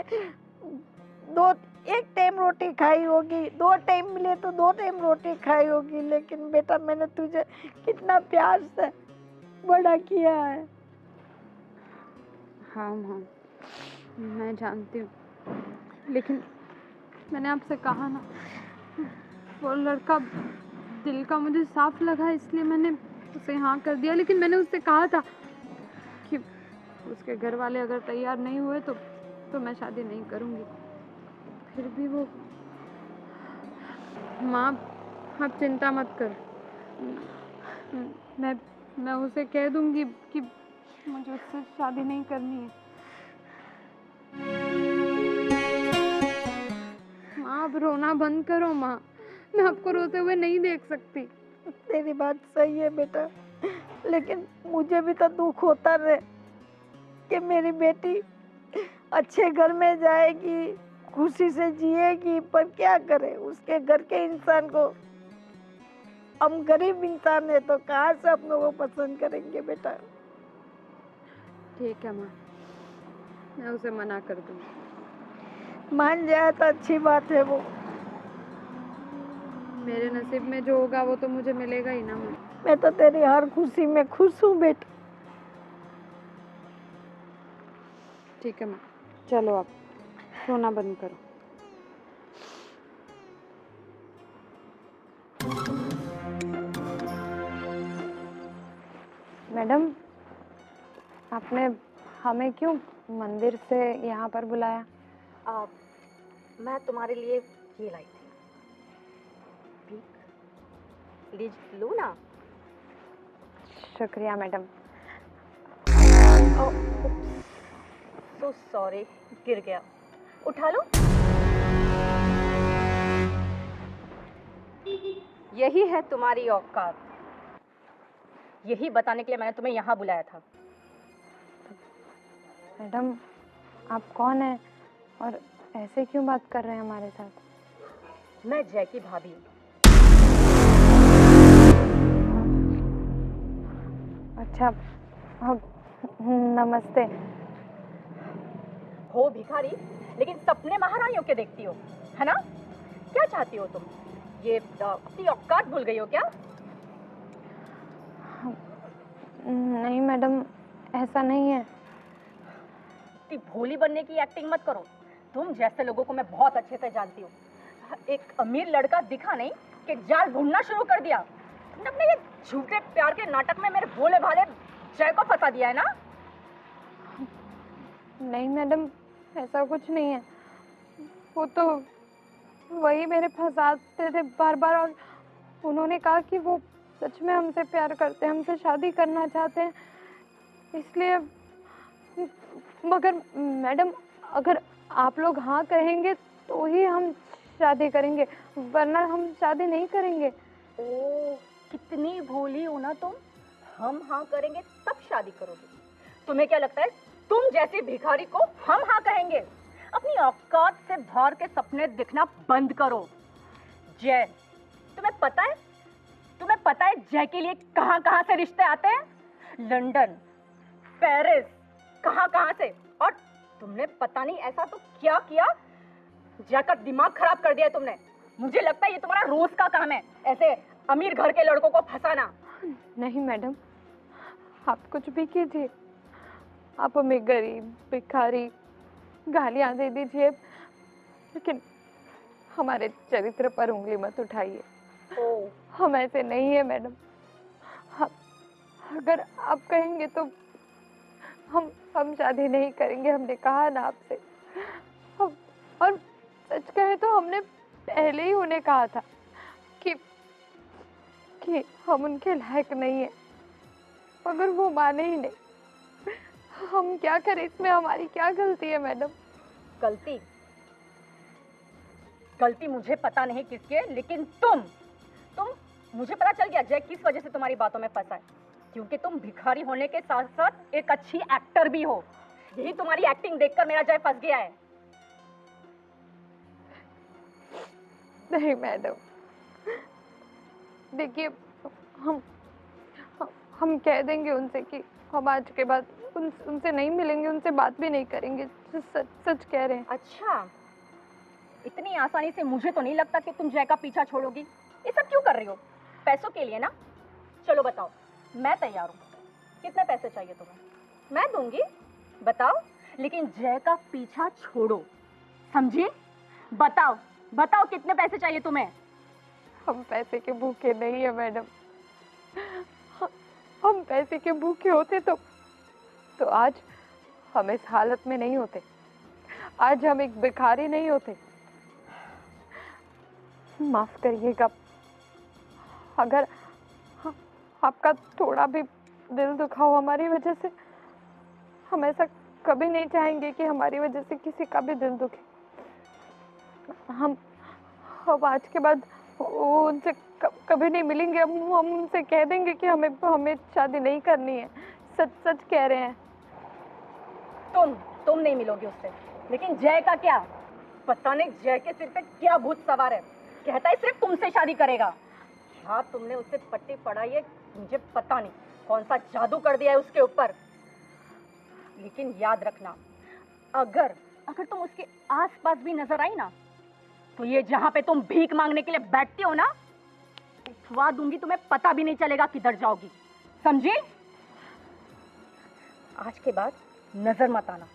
एक टाइम रोटी खाई होगी, 2 टाइम मिले तो 2 टाइम रोटी खाई होगी, लेकिन बेटा मैंने तुझे कितना प्यार से बड़ा किया है। हाँ माँ, मैं जानती हूँ, लेकिन मैंने आपसे कहा ना, वो लड़का दिल का मुझे साफ लगा, इसलिए मैंने उसे हाँ कर दिया। लेकिन मैंने उससे कहा था कि उसके घर वाले अगर तैयार नहीं हुए तो मैं शादी नहीं करूँगी। फिर भी वो, माँ आप चिंता मत कर, मैं उसे कह दूँगी कि मुझे उससे शादी नहीं करनी है। माँ, आप रोना बंद करो। माँ, मैं आपको रोते हुए नहीं देख सकती। तेरी बात सही है बेटा, लेकिन मुझे भी तो दुख होता रहे कि मेरी बेटी अच्छे घर में जाएगी, खुशी से जिएगी, पर क्या करे, उसके घर के इंसान को हम गरीब इंसान है तो कहाँ से हम लोगों को पसंद करेंगे बेटा। ठीक है माँ, मैं उसे मना कर दूँगी। मान जाए तो अच्छी बात है। वो मेरे नसीब में जो होगा वो तो मुझे मिलेगा ही ना माँ। मैं तो तेरी हर खुशी में खुश हूँ बेटा। ठीक है माँ, चलो अब सोना बंद करो। मैडम, आपने हमें क्यों मंदिर से यहाँ पर बुलाया? मैं तुम्हारे लिए ये लाई थी, प्लीज लो ना। शुक्रिया मैडम। सो सॉरी, गिर गया, उठा लो। यही है तुम्हारी औकात, यही बताने के लिए मैंने तुम्हें यहाँ बुलाया था। मैडम, आप कौन हैं और ऐसे क्यों बात कर रहे हैं हमारे साथ? मैं जय की भाभी हूँ। अच्छा, अब नमस्ते। हो भिखारी, लेकिन सपने महारानियों के देखती हो, है ना? क्या चाहती हो तुम? ये अपनी औकात भूल गई हो क्या? नहीं मैडम, ऐसा नहीं है। इतनी भोली बनने की एक्टिंग मत करो। तुम जैसे लोगों को मैं बहुत अच्छे से जानती हूँ। एक अमीर लड़का दिखा नहीं कि जाल ढूंढना शुरू कर दिया। तुमने अपने ये झूठे प्यार के नाटक में मेरे भोले भाले जय को फंसा दिया है ना? नहीं मैडम, ऐसा कुछ नहीं है। वो तो वही मेरे फंसाते थे बार बार, और उन्होंने कहा कि वो सच में हमसे प्यार करते हैं, हमसे शादी करना चाहते हैं, इसलिए। मगर मैडम, अगर आप लोग हाँ कहेंगे तो ही हम शादी करेंगे, वरना हम शादी नहीं करेंगे। ओ, कितनी भोली हो ना तुम। हम हाँ करेंगे तब शादी करोगे? तुम्हें क्या लगता है तुम जैसे भिखारी को हम हाँ कहेंगे? अपनी औकात से बाहर के सपने दिखना बंद करो। जय, तुम्हें पता है जय के लिए कहाँ कहाँ से रिश्ते आते हैं? लंदन, पेरिस, कहाँ से। और तुमने पता नहीं ऐसा तो क्या किया, जय का दिमाग खराब कर दिया है तुमने। मुझे लगता है ये तुम्हारा रोज का काम है, ऐसे अमीर घर के लड़कों को फंसाना। नहीं मैडम, आप कुछ भी कीजिए, आप हमें गरीब, भिखारी गालियां दे दीजिए, लेकिन हमारे चरित्र पर उंगली मत उठाइए। हम ऐसे नहीं है मैडम। अगर आप कहेंगे तो हम शादी नहीं करेंगे, हमने कहा ना आपसे। और सच कहे तो हमने पहले ही उन्हें कहा था कि हम उनके लायक नहीं है, मगर वो माने ही नहीं। हम क्या करें, इसमें हमारी क्या गलती है मैडम? गलती मुझे पता नहीं किसकी है, लेकिन तुम मुझे पता चल गया जय किस वजह से तुम्हारी बातों में फंसा है। क्योंकि तुम भिखारी होने के साथ साथ एक अच्छी एक्टर भी हो। यही तुम्हारी एक्टिंग देखकर मेरा जय फंस गया है। नहीं मैडम, देखिए, हम कह देंगे उनसे कि हम आज के बाद उनसे नहीं मिलेंगे, उनसे बात भी नहीं करेंगे। सच कह रहे हैं। अच्छा, इतनी आसानी से मुझे तो नहीं लगता कि तुम जय का पीछा छोड़ोगी। ये सब क्यों कर रही हो? पैसों के लिए ना? चलो बताओ, मैं तैयार हूँ। कितने पैसे चाहिए तुम्हें? मैं दूंगी, बताओ। लेकिन जय का पीछा छोड़ो, समझी? बताओ कितने पैसे चाहिए तुम्हें? हम पैसे के भूखे नहीं है मैडम। हम पैसे के भूखे होते तो आज हम इस हालत में नहीं होते, आज हम एक भिखारी नहीं होते। माफ करिएगा, अगर आपका थोड़ा भी दिल दुखा हो हमारी वजह से। हम ऐसा कभी नहीं चाहेंगे कि हमारी वजह से किसी का भी दिल दुखे। हम आज के बाद उनसे कभी नहीं मिलेंगे। हम उनसे कह देंगे कि हमें शादी नहीं करनी है। सच कह रहे हैं। तुम नहीं मिलोगे उससे, लेकिन जय का क्या? पता नहीं जय के सिर पे क्या भूत सवार है, कहता है सिर्फ तुमसे शादी करेगा। क्या तुमने उसे पट्टी पढ़ाई है मुझे पता नहीं, कौन सा जादू कर दिया है उसके ऊपर। लेकिन याद रखना, अगर अगर तुम उसके आसपास भी नजर आई ना, तो ये जहां पे तुम भीख मांगने के लिए बैठती हो ना, उठवा दूंगी, तुम्हें पता भी नहीं चलेगा किधर जाओगी, समझी? आज के बाद नजर मत आना।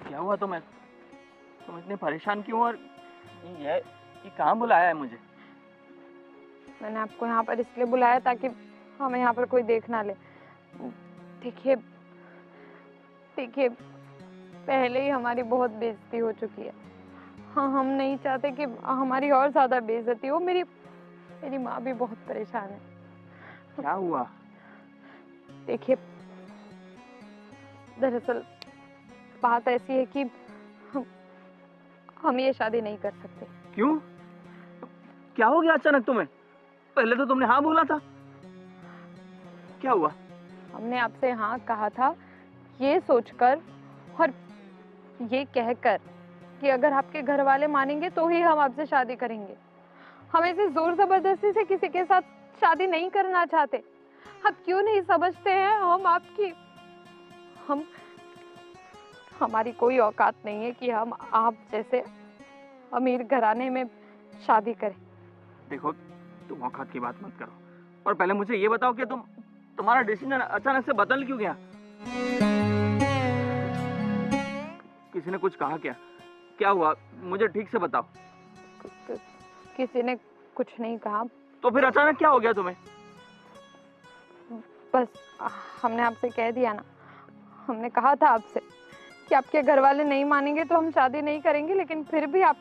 क्या हुआ तुम इतने परेशान क्यों, और ये कहाँ बुलाया है मुझे? मैंने आपको यहाँ पर इसलिए बुलाया ताकि हमें यहाँ पर कोई देख ना ले। देखिए देखिए, पहले ही हमारी बहुत बेइज्जती हो चुकी है। हाँ, हम नहीं चाहते कि हमारी और ज्यादा बेइज्जती हो। मेरी माँ भी बहुत परेशान है। क्या हुआ? देखिए, दरअसल बात ऐसी है कि हम ये शादी नहीं कर सकते। क्यों? क्या हो गया अचानक तुम्हें? पहले तो तुमने हाँ बोला था। क्या हुआ? हमने आपसे हाँ कहा था ये सोचकर और ये कहकर कि अगर आपके घर वाले मानेंगे तो ही हम आपसे शादी करेंगे। हम ऐसे जोर जबरदस्ती से किसी के साथ शादी नहीं करना चाहते। आप क्यों नहीं समझते हैं? हमारी कोई औकात नहीं है कि हम आप जैसे अमीर घराने में शादी करें। देखो, तुम औकात की बात मत करो, और पहले मुझे ये बताओ कि तुम्हारा डिसीजन अचानक से बदल क्यों गया? किसी ने कुछ कहा क्या? क्या हुआ? मुझे ठीक से बताओ। किसी ने कुछ नहीं कहा। तो फिर अचानक क्या हो गया तुम्हें? बस हमने आपसे कह दिया ना, हमने कहा था आपसे कि आपके घर वाले नहीं मानेंगे तो हम शादी नहीं करेंगे, लेकिन फिर भी आप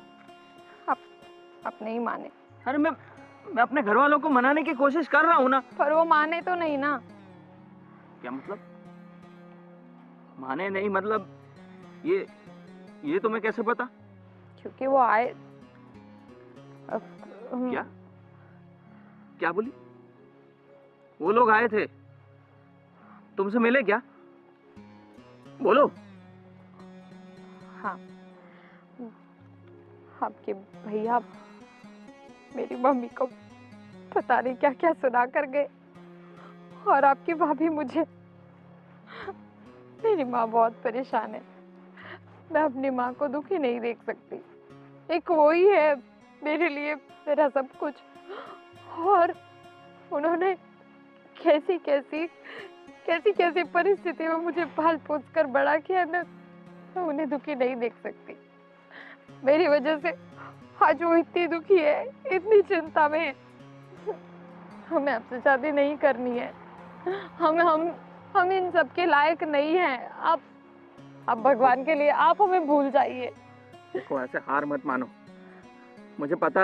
नहीं माने। अरे मैं अपने घर वालों को मनाने की कोशिश कर रहा हूँ ना। पर वो माने तो नहीं ना। क्या मतलब? माने नहीं मतलब? ये तुम्हें कैसे पता? क्योंकि वो आए। क्या बोली? वो लोग आए थे, तुमसे मिले क्या? बोलो। हाँ, आपके भैया मेरी मम्मी को पता नहीं क्या क्या सुना कर गए, और आपकी भाभी मुझे। मेरी माँ बहुत परेशान है। मैं अपनी माँ को दुखी नहीं देख सकती। एक वो ही है मेरे लिए मेरा सब कुछ, और उन्होंने कैसी कैसी परिस्थिति में मुझे पाल पोस कर बड़ा किया। मैं उन्हें दुखी नहीं देख सकती। मेरी वजह से आज वो इतनी दुखी है, इतनी चिंता में है। हमें आपसे शादी नहीं करनी है। हम इन सब के लायक नहीं हैं। आप भगवान के लिए आप हमें भूल जाइए। देखो, ऐसे हार मत मानो। मुझे पता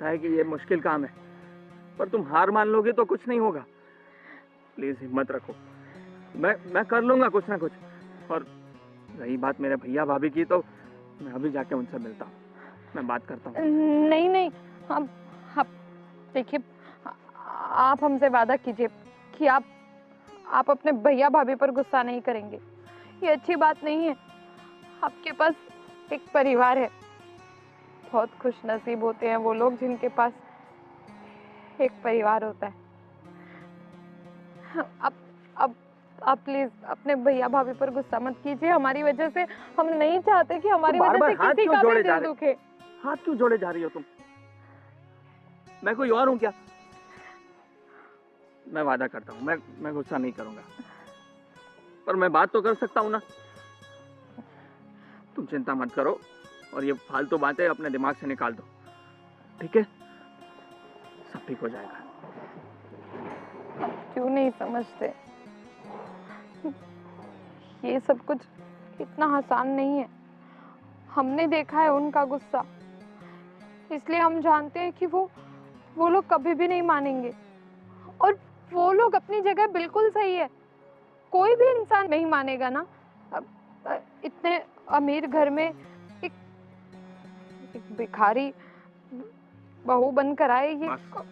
है कि ये मुश्किल काम है, पर तुम हार मान लोगे तो कुछ नहीं होगा। प्लीज हिम्मत रखो, मैं कर लूंगा कुछ ना कुछ। और रही बात मेरे भैया भाभी की, तो मैं अभी जाके उनसे मिलता हूँ, मैं बात करता हूँ। नहीं, आप देखिए, आप हमसे वादा कीजिए कि आप अपने भैया भाभी पर गुस्सा नहीं करेंगे। ये अच्छी बात नहीं है। आपके पास एक परिवार है। बहुत खुश नसीब होते हैं वो लोग जिनके पास एक परिवार होता है। आप प्लीज अपने भैया भाभी पर गुस्सा मत कीजिए। हमारी वजह से हम नहीं चाहते कि हमारी वजह से किसी का भी दिल दुखे। हाथ क्यों जोड़े जा रही हो तुम? मैं कोई और हूँ क्या? मैं वादा करता हूँ, मैं गुस्सा नहीं करूंगा, पर मैं बात तो कर सकता हूँ ना। तुम चिंता मत करो, और ये फालतू बातें अपने दिमाग से निकाल दो, ठीक है? सब ठीक हो जाएगा। आप क्यों नहीं समझते? ये सब कुछ इतना आसान नहीं है। हमने देखा है उनका गुस्सा, इसलिए हम जानते हैं कि वो लोग कभी भी नहीं मानेंगे। और वो लोग अपनी जगह बिल्कुल सही है। कोई भी इंसान नहीं मानेगा ना। इतने अमीर घर में एक भिखारी बहू बनकर आए ये। बस।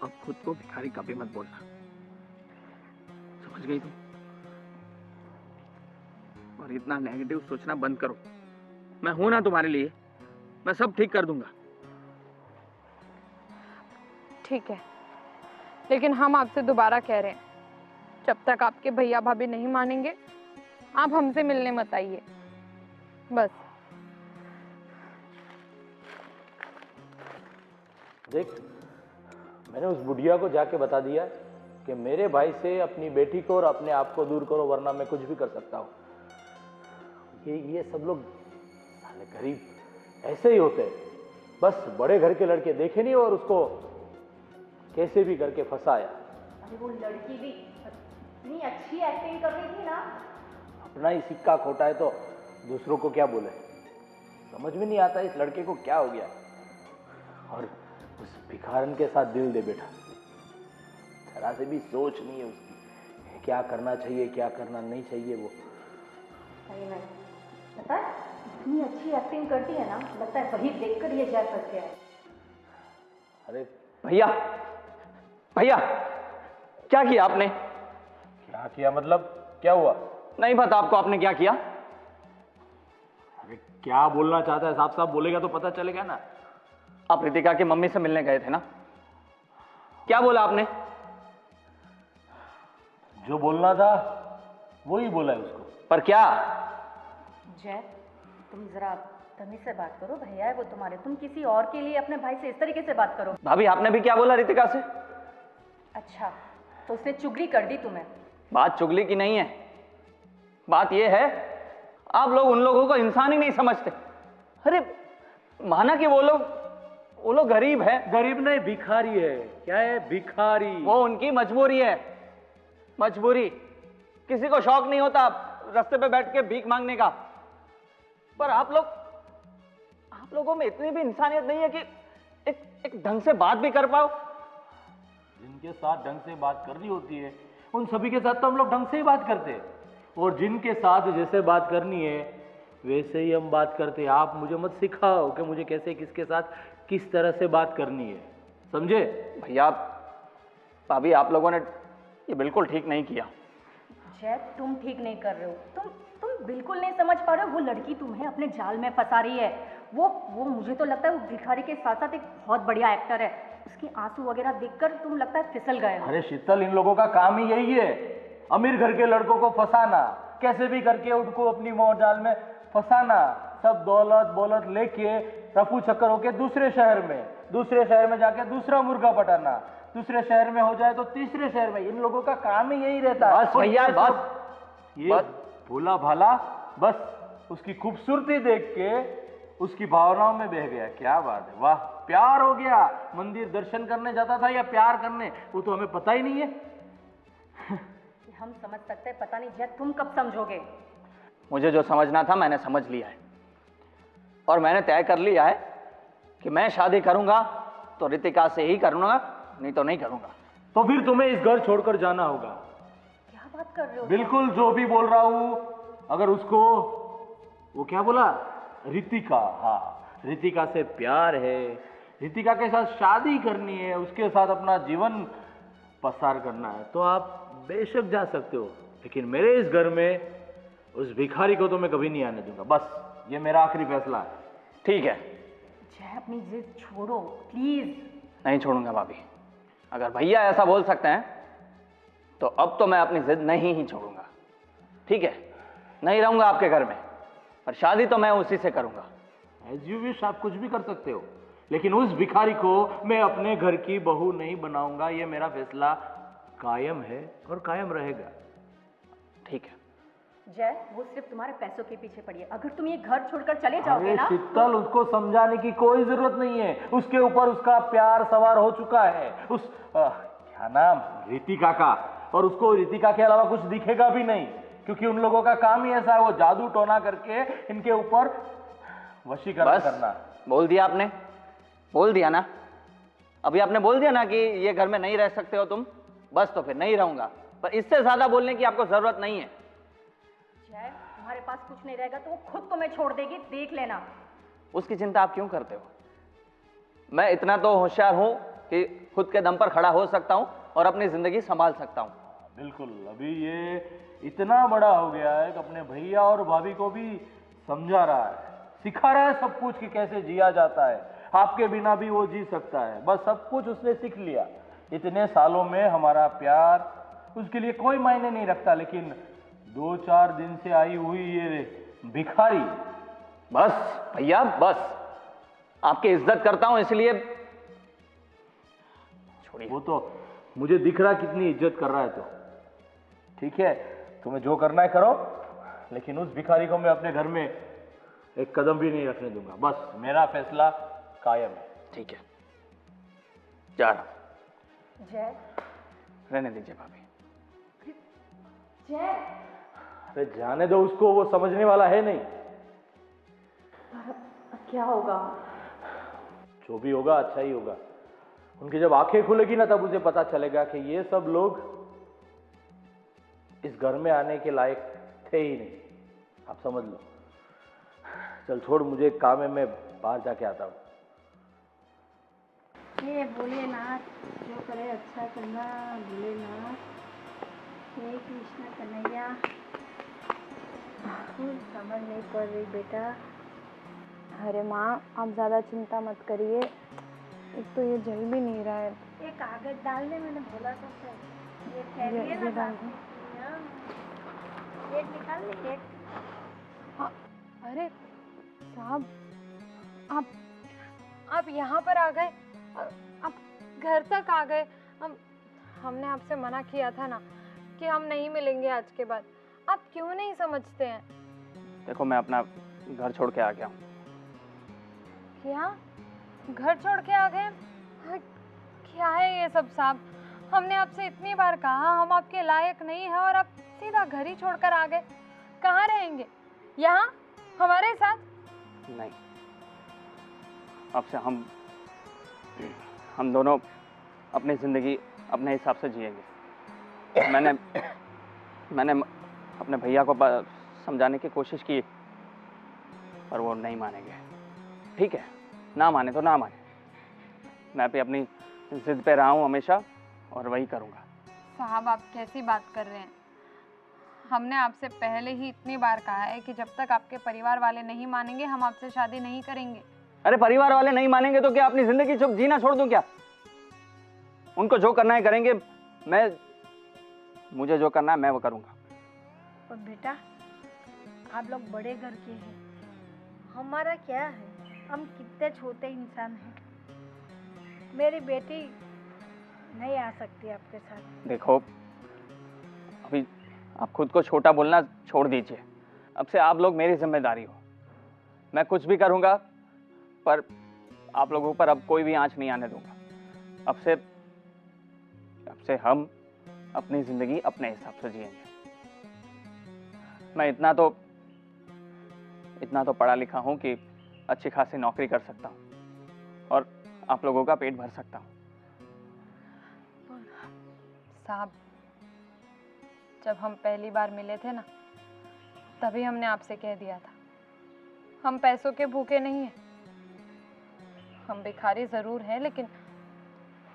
अब खुद को भिखारी कभी मत बोलना, समझ गई तुम? और इतना नेगेटिव सोचना बंद करो। मैं हूं ना तुम्हारे लिए, मैं सब ठीक कर दूंगा। ठीक है, लेकिन हम आपसे दोबारा कह रहे हैं, जब तक आपके भैया भाभी नहीं मानेंगे आप हमसे मिलने मत आइए, बस। देख, मैंने उस बुढ़िया को जाके बता दिया कि मेरे भाई से अपनी बेटी को और अपने आप को दूर करो, वरना मैं कुछ भी कर सकता हूँ। ये सब लोग साले गरीब ऐसे ही होते हैं, बस बड़े घर के लड़के देखे नहीं और उसको कैसे भी करके फंसाया। अरे वो लड़की भी इतनी अच्छी एक्टिंग कर रही थी ना। अपना ही सिक्का खोटा है तो दूसरों को क्या बोले, समझ में नहीं आता इस लड़के को क्या हो गया। और उस भिखारन के साथ दिल दे बैठा, जरा से भी सोच नहीं है उसकी, क्या करना चाहिए क्या करना नहीं चाहिए। वो सही में पता है, इतनी अच्छी एक्टिंग करती है ना, लगता है वही देखकर ये जय फंस गया है। अरे भैया, भैया क्या किया आपने? क्या किया मतलब, क्या हुआ? नहीं पता आपको आपने क्या किया? अरे क्या बोलना चाहता है, साफ साफ बोलेगा तो पता चलेगा ना। आप रितिका की मम्मी से मिलने गए थे ना, क्या बोला आपने? जो बोलना था वही बोला है उसको। पर क्या? जय, तुम जरा तमीज से बात करो, भैया है वो तुम्हारे, तुम किसी और के लिए अपने भाई से इस तरीके से बात करो। भाभी आपने भी क्या बोला रितिका से? अच्छा, तो उसने चुगली कर दी तुम्हें? बात चुगली की नहीं है, बात यह है आप लोग उन लोगों को इंसान ही नहीं समझते। अरे माना कि वो लोग गरीब है। गरीब नहीं, भिखारी है। क्या है? भिखारी। वो उनकी मजबूरी है, मजबूरी। किसी को शौक नहीं होता रास्ते पे बैठ के भीख मांगने का, पर आप लोगों में इतनी भी इंसानियत नहीं है कि एक ढंग से बात भी कर पाओ। जिनके साथ ढंग से बात करनी होती है उन सभी के साथ तो हम लोग ढंग से ही बात करते हैं, और जिनके साथ जैसे बात करनी है वैसे ही हम बात करते हैं। आप मुझे मत सिखाओ कि मुझे कैसे किसके साथ किस तरह से बात करनी है, समझे? भैया भाभी आप लोगों ने ये बिल्कुल ठीक नहीं किया। जय, तुम ठीक नहीं कर रहे हो, तुम बिल्कुल नहीं समझ पा रहे हो। वो लड़की तुम्हें अपने जाल में फंसा रही है। वो मुझे तो लगता है वो भिखारी के साथ साथ एक बहुत बढ़िया एक्टर है। उसके आंसू वगैरह देखकर तुम लगता है फिसल गए हो। अरे शीतल, इन लोगों का काम ही यही है, अमीर घर के लड़कों को फंसाना, कैसे भी करके उनको अपनी मोह जाल में फंसाना। सब दौलत बोलत लेके रफू चक्कर होके दूसरे शहर में जाके दूसरा मुर्गा पटाना, दूसरे शहर में हो जाए तो तीसरे शहर में। इन लोगों का काम ही यही रहता है। बस भैया बस। ये भोला भाला बस उसकी खूबसूरती देख के उसकी भावनाओं में बह गया। क्या बात है, वाह, प्यार हो गया। मंदिर दर्शन करने जाता था या प्यार करने, वो तो हमें पता ही नहीं है। हम समझ सकते हैं, पता नहीं जय तुम कब समझोगे। मुझे जो समझना था मैंने समझ लिया है, और मैंने तय कर लिया है कि मैं शादी करूंगा तो रितिका से ही करूंगा, नहीं तो नहीं करूंगा। तो फिर तुम्हें इस घर छोड़कर जाना होगा। क्या बात कर रहे हो? बिल्कुल जो भी बोल रहा हूं। अगर उसको, वो क्या बोला, रितिका, हाँ, रितिका से प्यार है, रितिका के साथ शादी करनी है, उसके साथ अपना जीवन पसार करना है, तो आप बेशक जा सकते हो। लेकिन मेरे इस घर में उस भिखारी को तो मैं कभी नहीं आने दूंगा। बस ये मेरा आखिरी फैसला है। ठीक है, जय अपनी जिद छोड़ो प्लीज। नहीं छोड़ूंगा भाभी। अगर भैया ऐसा बोल सकते हैं तो अब तो मैं अपनी जिद नहीं ही छोड़ूंगा। ठीक है, नहीं रहूंगा आपके घर में, पर शादी तो मैं उसी से करूंगा। एज यू विश, आप कुछ भी कर सकते हो, लेकिन उस भिखारी को मैं अपने घर की बहू नहीं बनाऊंगा। ये मेरा फैसला कायम है और कायम रहेगा। ठीक है। जय, वो सिर्फ तुम्हारे पैसों के पीछे पड़ी है। अगर तुम ये घर छोड़कर चले जाओगे अरे ना, शीतल, उसको समझाने की कोई जरूरत नहीं है। उसके ऊपर उसका प्यार सवार हो चुका है, उस क्या नाम, रितिका का। और उसको रितिका के अलावा कुछ दिखेगा भी नहीं, क्योंकि उन लोगों का काम ही ऐसा है, वो जादू टोना करके इनके ऊपर वशीकरण करना। बोल दिया आपने, बोल दिया ना। अभी आपने बोल दिया ना कि ये घर में नहीं रह सकते हो तुम, बस तो फिर नहीं रहूंगा। पर इससे ज्यादा बोलने की आपको जरूरत नहीं है। जय, तुम्हारे पास कुछ नहीं रहेगा तो वो खुद तुम्हें छोड़ देगी, देख लेना। उसकी चिंता आप क्यों करते हो? मैं इतना तो होशियार हूँ कि खुद के दम पर खड़ा हो सकता हूँ और अपनी जिंदगी संभाल सकता हूँ। बिल्कुल, अभी ये इतना बड़ा हो गया है कि अपने भैया और भाभी को भी समझा रहा है, सिखा रहा है सब कुछ कि कैसे जिया जाता है। आपके बिना भी वो जी सकता है, बस सब कुछ उसने सीख लिया। इतने सालों में हमारा प्यार उसके लिए कोई मायने नहीं रखता, लेकिन 2-4 दिन से आई हुई ये भिखारी। बस भैया बस, आपकी इज्जत करता हूँ इसलिए छोड़िए। वो तो मुझे दिख रहा कितनी इज्जत कर रहा है। तो ठीक है, तुम्हें जो करना है करो, लेकिन उस भिखारी को मैं अपने घर में एक कदम भी नहीं रखने दूंगा। बस मेरा फैसला कायम है। ठीक है, जा रहा हूं। जय, रहने दीजिए भाभी। जय, अरे जाने दो उसको, वो समझने वाला है नहीं। क्या होगा? जो भी होगा अच्छा ही होगा। उनकी जब आंखें खुलेगी ना, तब उसे पता चलेगा कि ये सब लोग इस घर में आने के लायक थे ही नहीं। आप समझ लो। चल छोड़, मुझे एक काम है, मैं बाहर जाके आता हूँ। ये भोलेनाथ, जो करे अच्छा करना। भोलेनाथ, हे कृष्ण कन्हैया। कुछ समझ नहीं पड़ रही बेटा। अरे माँ, आप ज़्यादा चिंता मत करिए, एक तो ये जल भी नहीं रहा है। ये कागज डालने मैंने बोला तो सर, ये फैलिए ना डाल दो। एक निकाल ले एक। अरे साहब, आप यहाँ पर आ गए, आप घर तक आ गए। हमने आपसे मना किया था ना कि हम नहीं मिलेंगे आज के बाद, आप क्यों नहीं समझते हैं? देखो, मैं अपना घर छोड़ के आ गया हूँ। क्या? घर छोड़ के आ गए? क्या है ये सब साहब? हमने आपसे इतनी बार कहा हम आपके लायक नहीं हैं और आप सीधा घर ही छोड़कर आ गए। कहाँ रहेंगे? यहाँ हमारे साथ? नहीं, अब से हम दोनों अपनी ज़िंदगी अपने हिसाब से जिएंगे। मैंने अपने भैया को समझाने की कोशिश की, पर वो नहीं मानेंगे। ठीक है, ना माने तो ना माने, मैं भी अपनी जिद पे रहा हूँ हमेशा और वही करूँगा। साहब, आप कैसी बात कर रहे हैं? हमने आपसे पहले ही इतनी बार कहा है कि जब तक आपके परिवार वाले नहीं मानेंगे हम आपसे शादी नहीं करेंगे। अरे परिवार वाले नहीं मानेंगे तो क्या अपनी जिंदगी जीना छोड़ दूं क्या? उनको जो करना है करेंगे, मुझे जो करना है मैं वो करूंगा। और बेटा, आप लोग बड़े घर के हैं, हमारा क्या है? हम कितने छोटे इंसान हैं। मेरी बेटी नहीं आ सकती आपके साथ। देखो, अभी आप खुद को छोटा बोलना छोड़ दीजिए। अब से आप लोग मेरी जिम्मेदारी हो। मैं कुछ भी करूंगा, पर आप लोगों पर अब कोई भी आंच नहीं आने दूंगा। अब से हम अपनी जिंदगी अपने हिसाब से जिएंगे। मैं इतना तो पढ़ा लिखा हूं कि अच्छी खासी नौकरी कर सकता हूं और आप लोगों का पेट भर सकता हूं। साहब, जब हम पहली बार मिले थे ना, तभी हमने आपसे कह दिया था हम पैसों के भूखे नहीं हैं। हम भिखारी जरूर हैं, लेकिन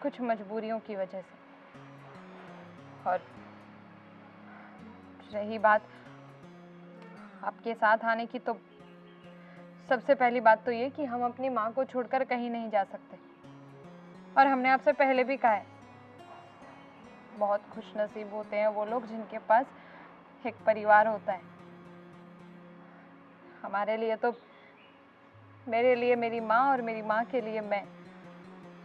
कुछ मजबूरियों की वजह से। और रही बात आपके साथ आने की, तो सबसे पहली बात तो ये कि हम अपनी माँ को छोड़कर कहीं नहीं जा सकते। और हमने आपसे पहले भी कहा है, बहुत खुशनसीब होते हैं वो लोग जिनके पास एक परिवार होता है। हमारे लिए तो, मेरे लिए मेरी माँ और मेरी माँ के लिए मैं,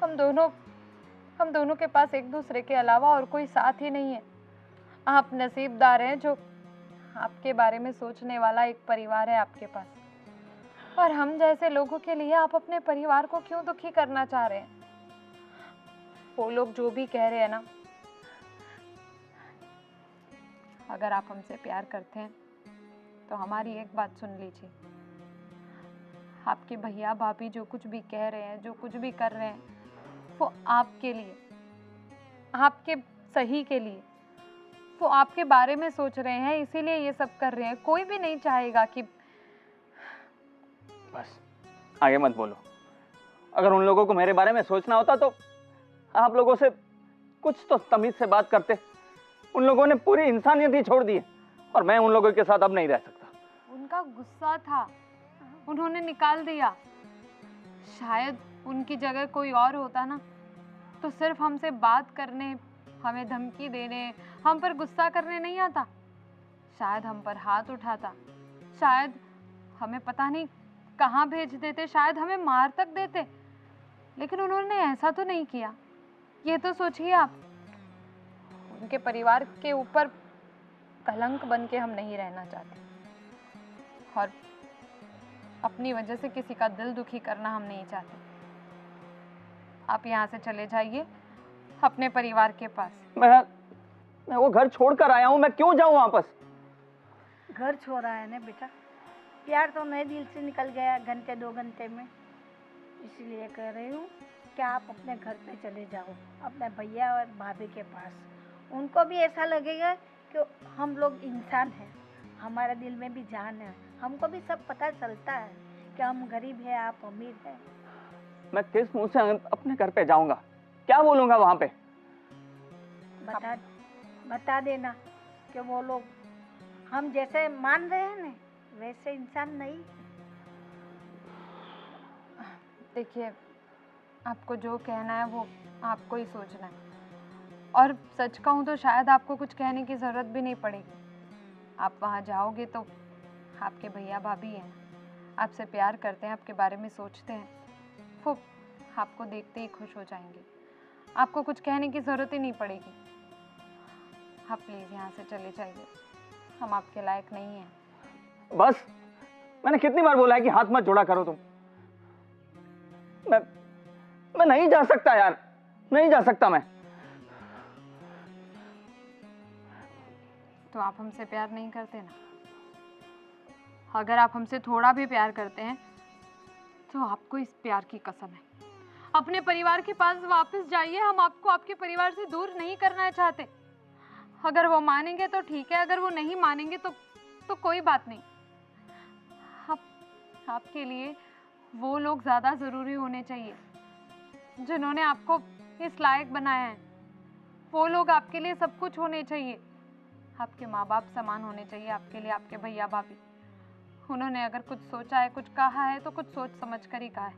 हम दोनों के पास एक दूसरे के अलावा और कोई साथ ही नहीं है। आप नसीबदार हैं जो आपके बारे में सोचने वाला एक परिवार है आपके पास। और हम जैसे लोगों के लिए आप अपने परिवार को क्यों दुखी करना चाह रहे हैं? वो लोग जो भी कह रहे हैं ना, अगर आप हमसे प्यार करते हैं तो हमारी एक बात सुन लीजिए। आपके भैया भाभी जो कुछ भी कह रहे हैं, जो कुछ भी कर रहे हैं, वो आपके लिए, आपके सही के लिए, वो आपके बारे में सोच रहे हैं, इसीलिए ये सब कर रहे हैं। कोई भी नहीं चाहेगा कि बस आगे मत बोलो अगर उन लोगों को मेरे बारे में सोचना होता तो आप लोगों से कुछ तो तमीज से बात करते। उन लोगों ने पूरी इंसानियत ही छोड़ दी है और मैं उन लोगों के साथ अब नहीं रह सकता। उनका गुस्सा था, उन्होंने निकाल दिया। शायद उनकी जगह कोई और होता ना तो सिर्फ हमसे बात करने, हमें धमकी देने, हम पर गुस्सा करने नहीं आता। शायद हम पर हाथ उठाता, शायद हमें पता नहीं कहाँ भेज देते, शायद हमें मार तक देते। लेकिन उन्होंने ऐसा तो नहीं किया। ये तो सोचिए आप, उनके परिवार के ऊपर कलंक बन के हम नहीं रहना चाहते और अपनी वजह से किसी का दिल दुखी करना हम नहीं चाहते। आप यहाँ से चले जाइए अपने परिवार के पास। मैं वो घर छोड़कर आया हूँ, मैं क्यों जाऊँ वापस? घर छोड़ा है ना बेटा, प्यार तो नए दिल से निकल गया घंटे 2 घंटे में। इसलिए कह रही हूँ कि आप अपने घर पे चले जाओ, अपने भैया और भाभी के पास। उनको भी ऐसा लगेगा कि हम लोग इंसान हैं, हमारे दिल में भी जान है। हमको भी सब पता चलता है कि हम गरीब हैं, आप अमीर हैं। मैं किस मुंह से अपने घर पे जाऊंगा? क्या बोलूंगा वहां पे? बता देना कि वो लोग हम जैसे मान रहे हैं ना वैसे इंसान नहीं। देखिए, आपको जो कहना है वो आपको ही सोचना है। और सच कहूँ तो शायद आपको कुछ कहने की ज़रूरत भी नहीं पड़ेगी। आप वहाँ जाओगे तो आपके भैया भाभी हैं, आपसे प्यार करते हैं, आपके बारे में सोचते हैं, वो आपको देखते ही खुश हो जाएंगे। आपको कुछ कहने की ज़रूरत ही नहीं पड़ेगी। आप प्लीज़ यहाँ से चले जाइए, हम आपके लायक नहीं हैं। बस, मैंने कितनी बार बोला है कि हाथ मत जोड़ा करो तुम। मैं नहीं जा सकता यार, नहीं जा सकता मैं। तो आप हमसे प्यार नहीं करते ना? अगर आप हमसे थोड़ा भी प्यार करते हैं तो आपको इस प्यार की कसम है। अपने परिवार के पास वापस जाइए, हम आपको आपके परिवार से दूर नहीं करना चाहते। अगर वो मानेंगे तो ठीक है, अगर वो नहीं मानेंगे तो कोई बात नहीं। आपके लिए वो लोग ज़्यादा ज़रूरी होने चाहिए जिन्होंने आपको इस लायक बनाया है। वो लोग आपके लिए सब कुछ होने चाहिए। आपके माँ बाप समान होने चाहिए आपके लिए, आपके भैया भाभी। उन्होंने अगर कुछ सोचा है, कुछ कहा है तो कुछ सोच समझ कर ही कहा है।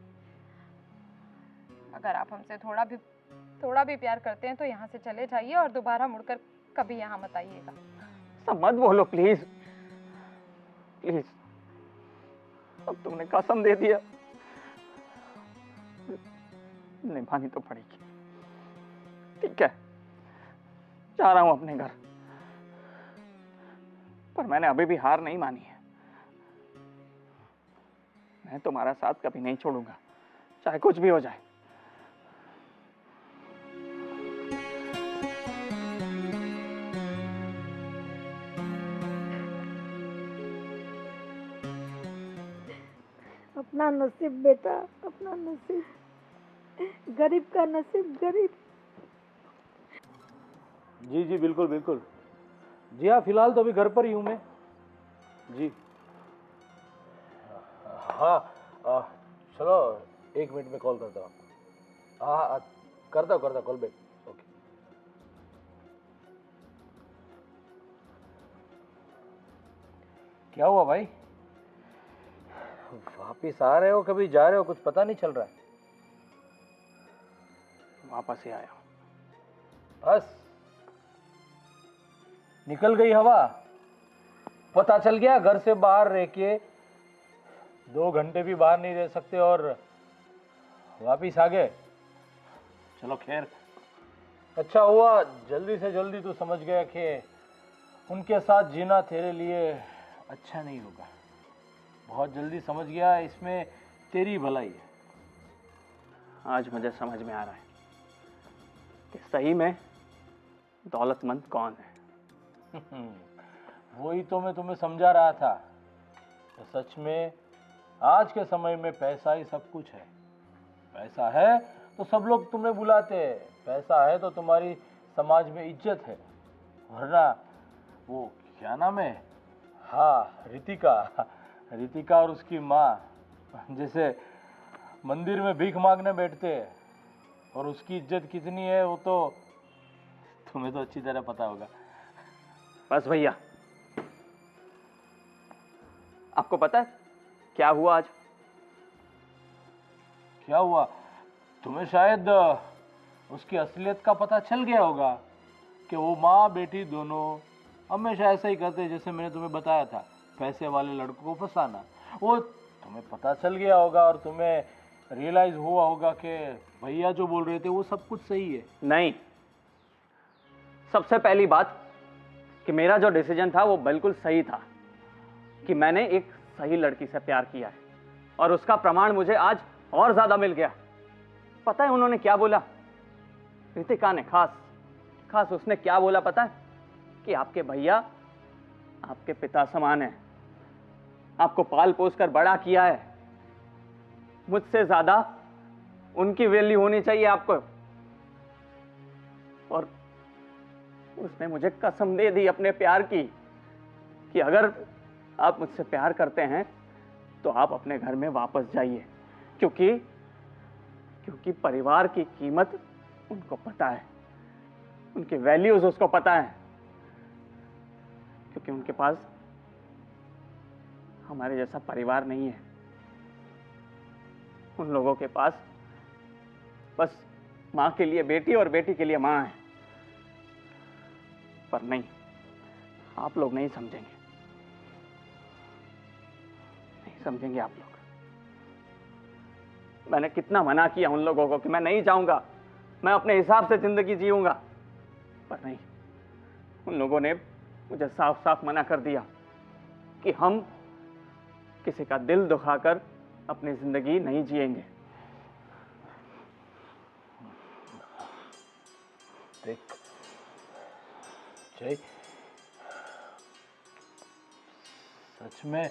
अगर आप हमसे थोड़ा भी प्यार करते हैं तो यहाँ से चले जाइए और दोबारा मुड़कर कभी यहाँ मत आइएगा। सब मत बोलो प्लीज, प्लीज। अब तुमने कसम दे दिया, निभानी तो पड़ेगी। ठीक है, जा रहा हूं अपने घर, पर मैंने अभी भी हार नहीं मानी है। मैं तुम्हारा साथ कभी नहीं छोड़ूंगा, चाहे कुछ भी हो जाए। अपना नसीब बेटा, अपना नसीब। गरीब का नसीब गरीब। जी जी बिल्कुल बिल्कुल। जी हाँ, फिलहाल तो अभी घर पर ही हूँ मैं। जी हाँ, चलो 1 मिनट में कॉल करता हूँ आपको। हाँ, करता हूँ कॉल बैक। ओके। क्या हुआ भाई? वापिस आ रहे हो, कभी जा रहे हो, कुछ पता नहीं चल रहा है। वापस ही आया हूं। बस निकल गई हवा। पता चल गया घर से बाहर रह के 2 घंटे भी बाहर नहीं रह सकते और वापिस आ गए। चलो खैर, अच्छा हुआ जल्दी से जल्दी तू समझ गया कि उनके साथ जीना तेरे लिए अच्छा नहीं होगा। बहुत जल्दी समझ गया, इसमें तेरी भलाई है। आज मुझे समझ में आ रहा है कि सही में दौलतमंद कौन है। वही तो मैं तुम्हें समझा रहा था। तो सच में आज के समय में पैसा ही सब कुछ है। पैसा है तो सब लोग तुम्हें बुलाते हैं, पैसा है तो तुम्हारी समाज में इज्जत है। वरना वो क्या नाम है, हाँ रितिका और उसकी माँ जैसे मंदिर में भीख मांगने बैठते हैं, और उसकी इज्जत कितनी है वो तो तुम्हें तो अच्छी तरह पता होगा। बस भैया, आपको पता है क्या हुआ आज? क्या हुआ? तुम्हें शायद उसकी असलियत का पता चल गया होगा कि वो माँ बेटी दोनों हमेशा ऐसा ही करते जैसे मैंने तुम्हें बताया था, पैसे वाले लड़कों को फंसाना। वो तुम्हें पता चल गया होगा और तुम्हें रियलाइज हुआ होगा कि भैया जो बोल रहे थे वो सब कुछ सही है। नहीं, सबसे पहली बात कि मेरा जो डिसीजन था वो बिल्कुल सही था कि मैंने एक सही लड़की से प्यार किया है, और उसका प्रमाण मुझे आज और ज्यादा मिल गया। पता है उन्होंने क्या बोला? रितिका ने खास उसने क्या बोला पता है? कि आपके भैया आपके पिता समान है, आपको पाल पोस कर बड़ा किया है, मुझसे ज्यादा उनकी वैल्यू होनी चाहिए आपको। और उसने मुझे कसम दे दी अपने प्यार की कि अगर आप मुझसे प्यार करते हैं तो आप अपने घर में वापस जाइए, क्योंकि परिवार की कीमत उनको पता है, उनकी वैल्यूज उसको पता है, क्योंकि उनके पास हमारे जैसा परिवार नहीं है। उन लोगों के पास बस मां के लिए बेटी और बेटी के लिए मां है। पर नहीं, आप लोग नहीं समझेंगे, नहीं समझेंगे आप लोग। मैंने कितना मना किया उन लोगों को कि मैं नहीं जाऊंगा, मैं अपने हिसाब से जिंदगी जीऊंगा, पर नहीं, उन लोगों ने मुझे साफ साफ मना कर दिया कि हम किसी का दिल दुखाकर अपनी जिंदगी नहीं जिएंगे। देख जय, सच में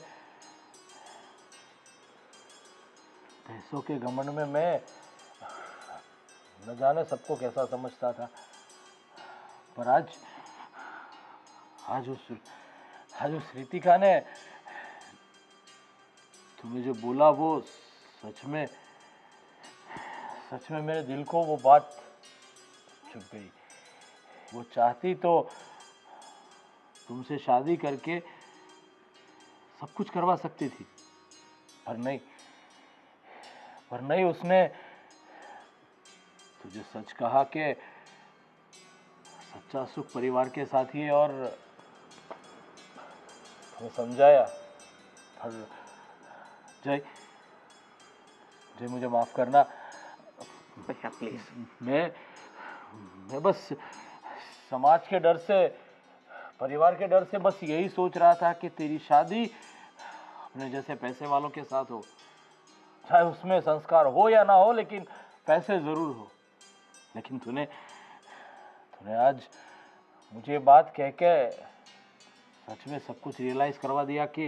पैसों के घमंड में मैं न जाने सबको कैसा समझता था, पर आज उस रितिका ने तुम्हें जो बोला वो सच में मेरे दिल को वो बात चुभ गई। वो चाहती तो तुमसे शादी करके सब कुछ करवा सकती थी, पर नहीं, उसने तुझे सच कहा कि सच्चा सुख परिवार के साथ ही है, और तुम्हें समझाया। पर जय मुझे माफ करना भैया प्लीज। मैं बस समाज के डर से, परिवार के डर से बस यही सोच रहा था कि तेरी शादी अपने जैसे पैसे वालों के साथ हो, चाहे उसमें संस्कार हो या ना हो, लेकिन पैसे जरूर हो। लेकिन तूने आज मुझे बात कह के सच में सब कुछ रियलाइज करवा दिया कि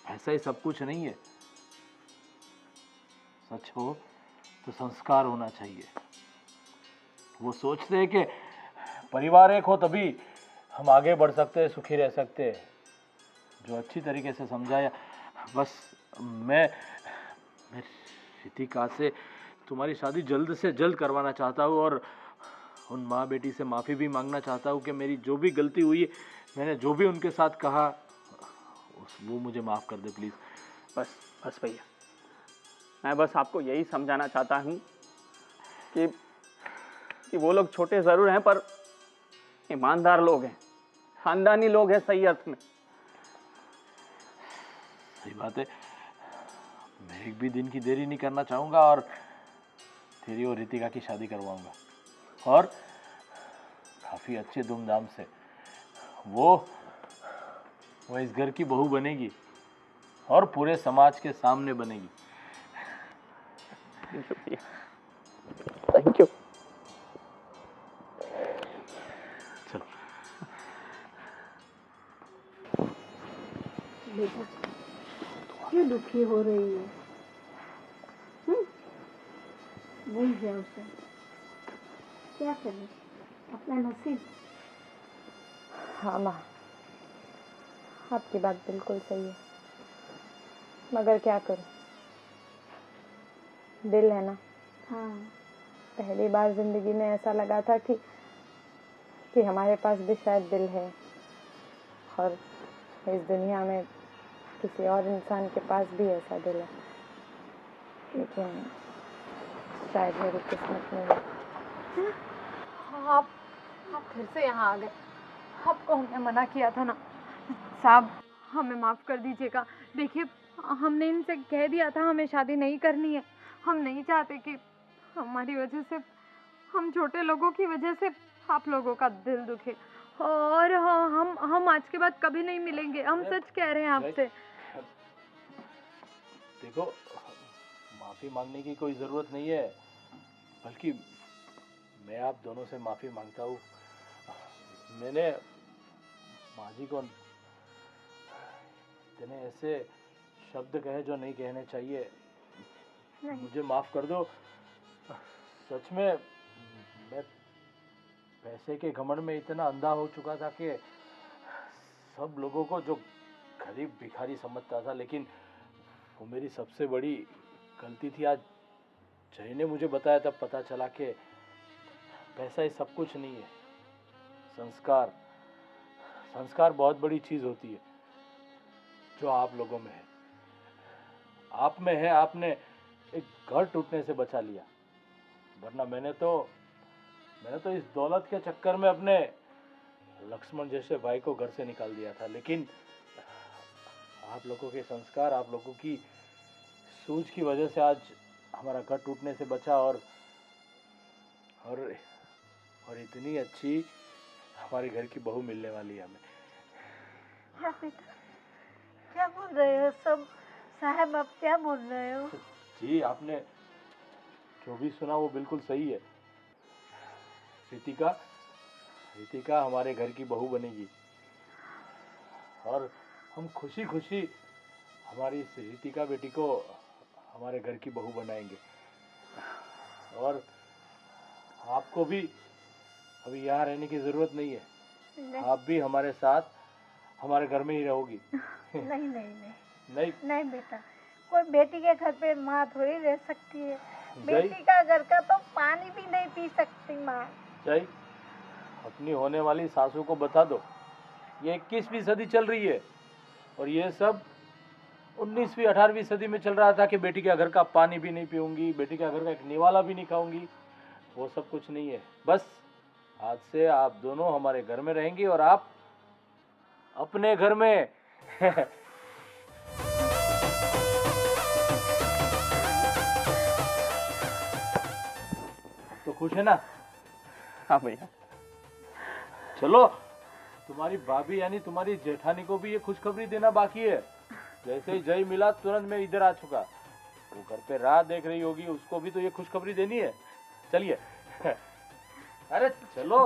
ऐसा ही सब कुछ नहीं है। सच हो तो संस्कार होना चाहिए। वो सोचते हैं कि परिवार एक हो तभी हम आगे बढ़ सकते हैं, सुखी रह सकते हैं। जो अच्छी तरीके से समझाया। बस मैं रितिका से तुम्हारी शादी जल्द से जल्द करवाना चाहता हूँ, और उन माँ बेटी से माफ़ी भी मांगना चाहता हूँ कि मेरी जो भी गलती हुई है, मैंने जो भी उनके साथ कहा वो मुझे माफ़ कर दे प्लीज़। बस भैया, मैं बस आपको यही समझाना चाहता हूँ कि वो लोग छोटे ज़रूर हैं पर ईमानदार लोग हैं, खानदानी लोग हैं सही अर्थ में। सही बात है। मैं एक भी दिन की देरी नहीं करना चाहूँगा और तेरी और रितिका की शादी करवाऊँगा, और काफ़ी अच्छे धूमधाम से। वो इस घर की बहू बनेगी और पूरे समाज के सामने बनेगी। Thank you. चल बेटा क्यों दुखी हो रही है? भूल जाओ उसे, क्या करें, अपना नसीब। हाँ माँ, आपकी बात बिल्कुल सही है, मगर क्या करूं, दिल है ना। हाँ। पहली बार जिंदगी में ऐसा लगा था कि हमारे पास भी शायद दिल है, और इस दुनिया में किसी और इंसान के पास भी ऐसा दिल है, लेकिन शायद मेरी किस्मत में नहीं। आप फिर से यहाँ आ गए। आपको हमने मना किया था ना साहब, हमें माफ़ कर दीजिएगा। देखिए, हमने इनसे कह दिया था हमें शादी नहीं करनी है। हम नहीं चाहते कि हमारी वजह से, हम छोटे लोगों की वजह से आप लोगों का दिल दुखे। और हम आज के बाद कभी नहीं मिलेंगे, हम सच कह रहे हैं आपसे। देखो, माफ़ी मांगने की कोई ज़रूरत नहीं है, बल्कि मैं आप दोनों से माफ़ी मांगता हूँ। मैंने माँ जी को इतने ऐसे शब्द कहे जो नहीं कहने चाहिए। मुझे माफ़ कर दो। सच में मैं पैसे के घमंड में इतना अंधा हो चुका था कि सब लोगों को जो गरीब भिखारी समझता था, लेकिन वो मेरी सबसे बड़ी गलती थी। आज जय ने मुझे बताया तब पता चला कि पैसा ही सब कुछ नहीं है। संस्कार संस्कार बहुत बड़ी चीज होती है जो आप लोगों में है, आप में है। आपने एक घर टूटने से बचा लिया, वरना मैंने तो इस दौलत के चक्कर में अपने लक्ष्मण जैसे भाई को घर से निकाल दिया था। लेकिन आप लोगों के संस्कार, आप लोगों की सूझ की वजह से आज हमारा घर टूटने से बचा, और इतनी अच्छी हमारे घर की बहू मिलने वाली है हमें। क्या बेटा, क्या बोल रहे हो सब? साहब आप क्या बोल रहे हो? जी, आपने जो भी सुना वो बिल्कुल सही है। रितिका हमारे घर की बहू बनेगी, और हम खुशी खुशी हमारी इस रितिका बेटी को हमारे घर की बहू बनाएंगे। और आपको भी अभी यहाँ रहने की जरूरत नहीं है। नहीं। आप भी हमारे साथ हमारे घर में ही रहोगी। नहीं नहीं नहीं नहीं नहीं बेटा, कोई बेटी के घर पे माँ थोड़ी रह सकती है। जय। बेटी का घर का तो पानी भी नहीं पी सकती माँ। जय, अपनी होने वाली सासू को बता दो ये 21वीं सदी चल रही है, और ये सब 19वीं 18वीं सदी में चल रहा था कि बेटी के घर का पानी भी नहीं पीऊंगी, बेटी के घर का एक निवाला भी नहीं खाऊंगी। वो सब कुछ नहीं है। बस आज से आप दोनों हमारे घर में रहेंगी और आप अपने घर में। तो खुश है ना? हाँ भैया। चलो, तुम्हारी भाभी यानी तुम्हारी जेठानी को भी ये खुशखबरी देना बाकी है। जैसे ही जय मिला तुरंत मैं इधर आ चुका। वो घर पे राह देख रही होगी, उसको भी तो ये खुशखबरी देनी है। चलिए। अरे चलो।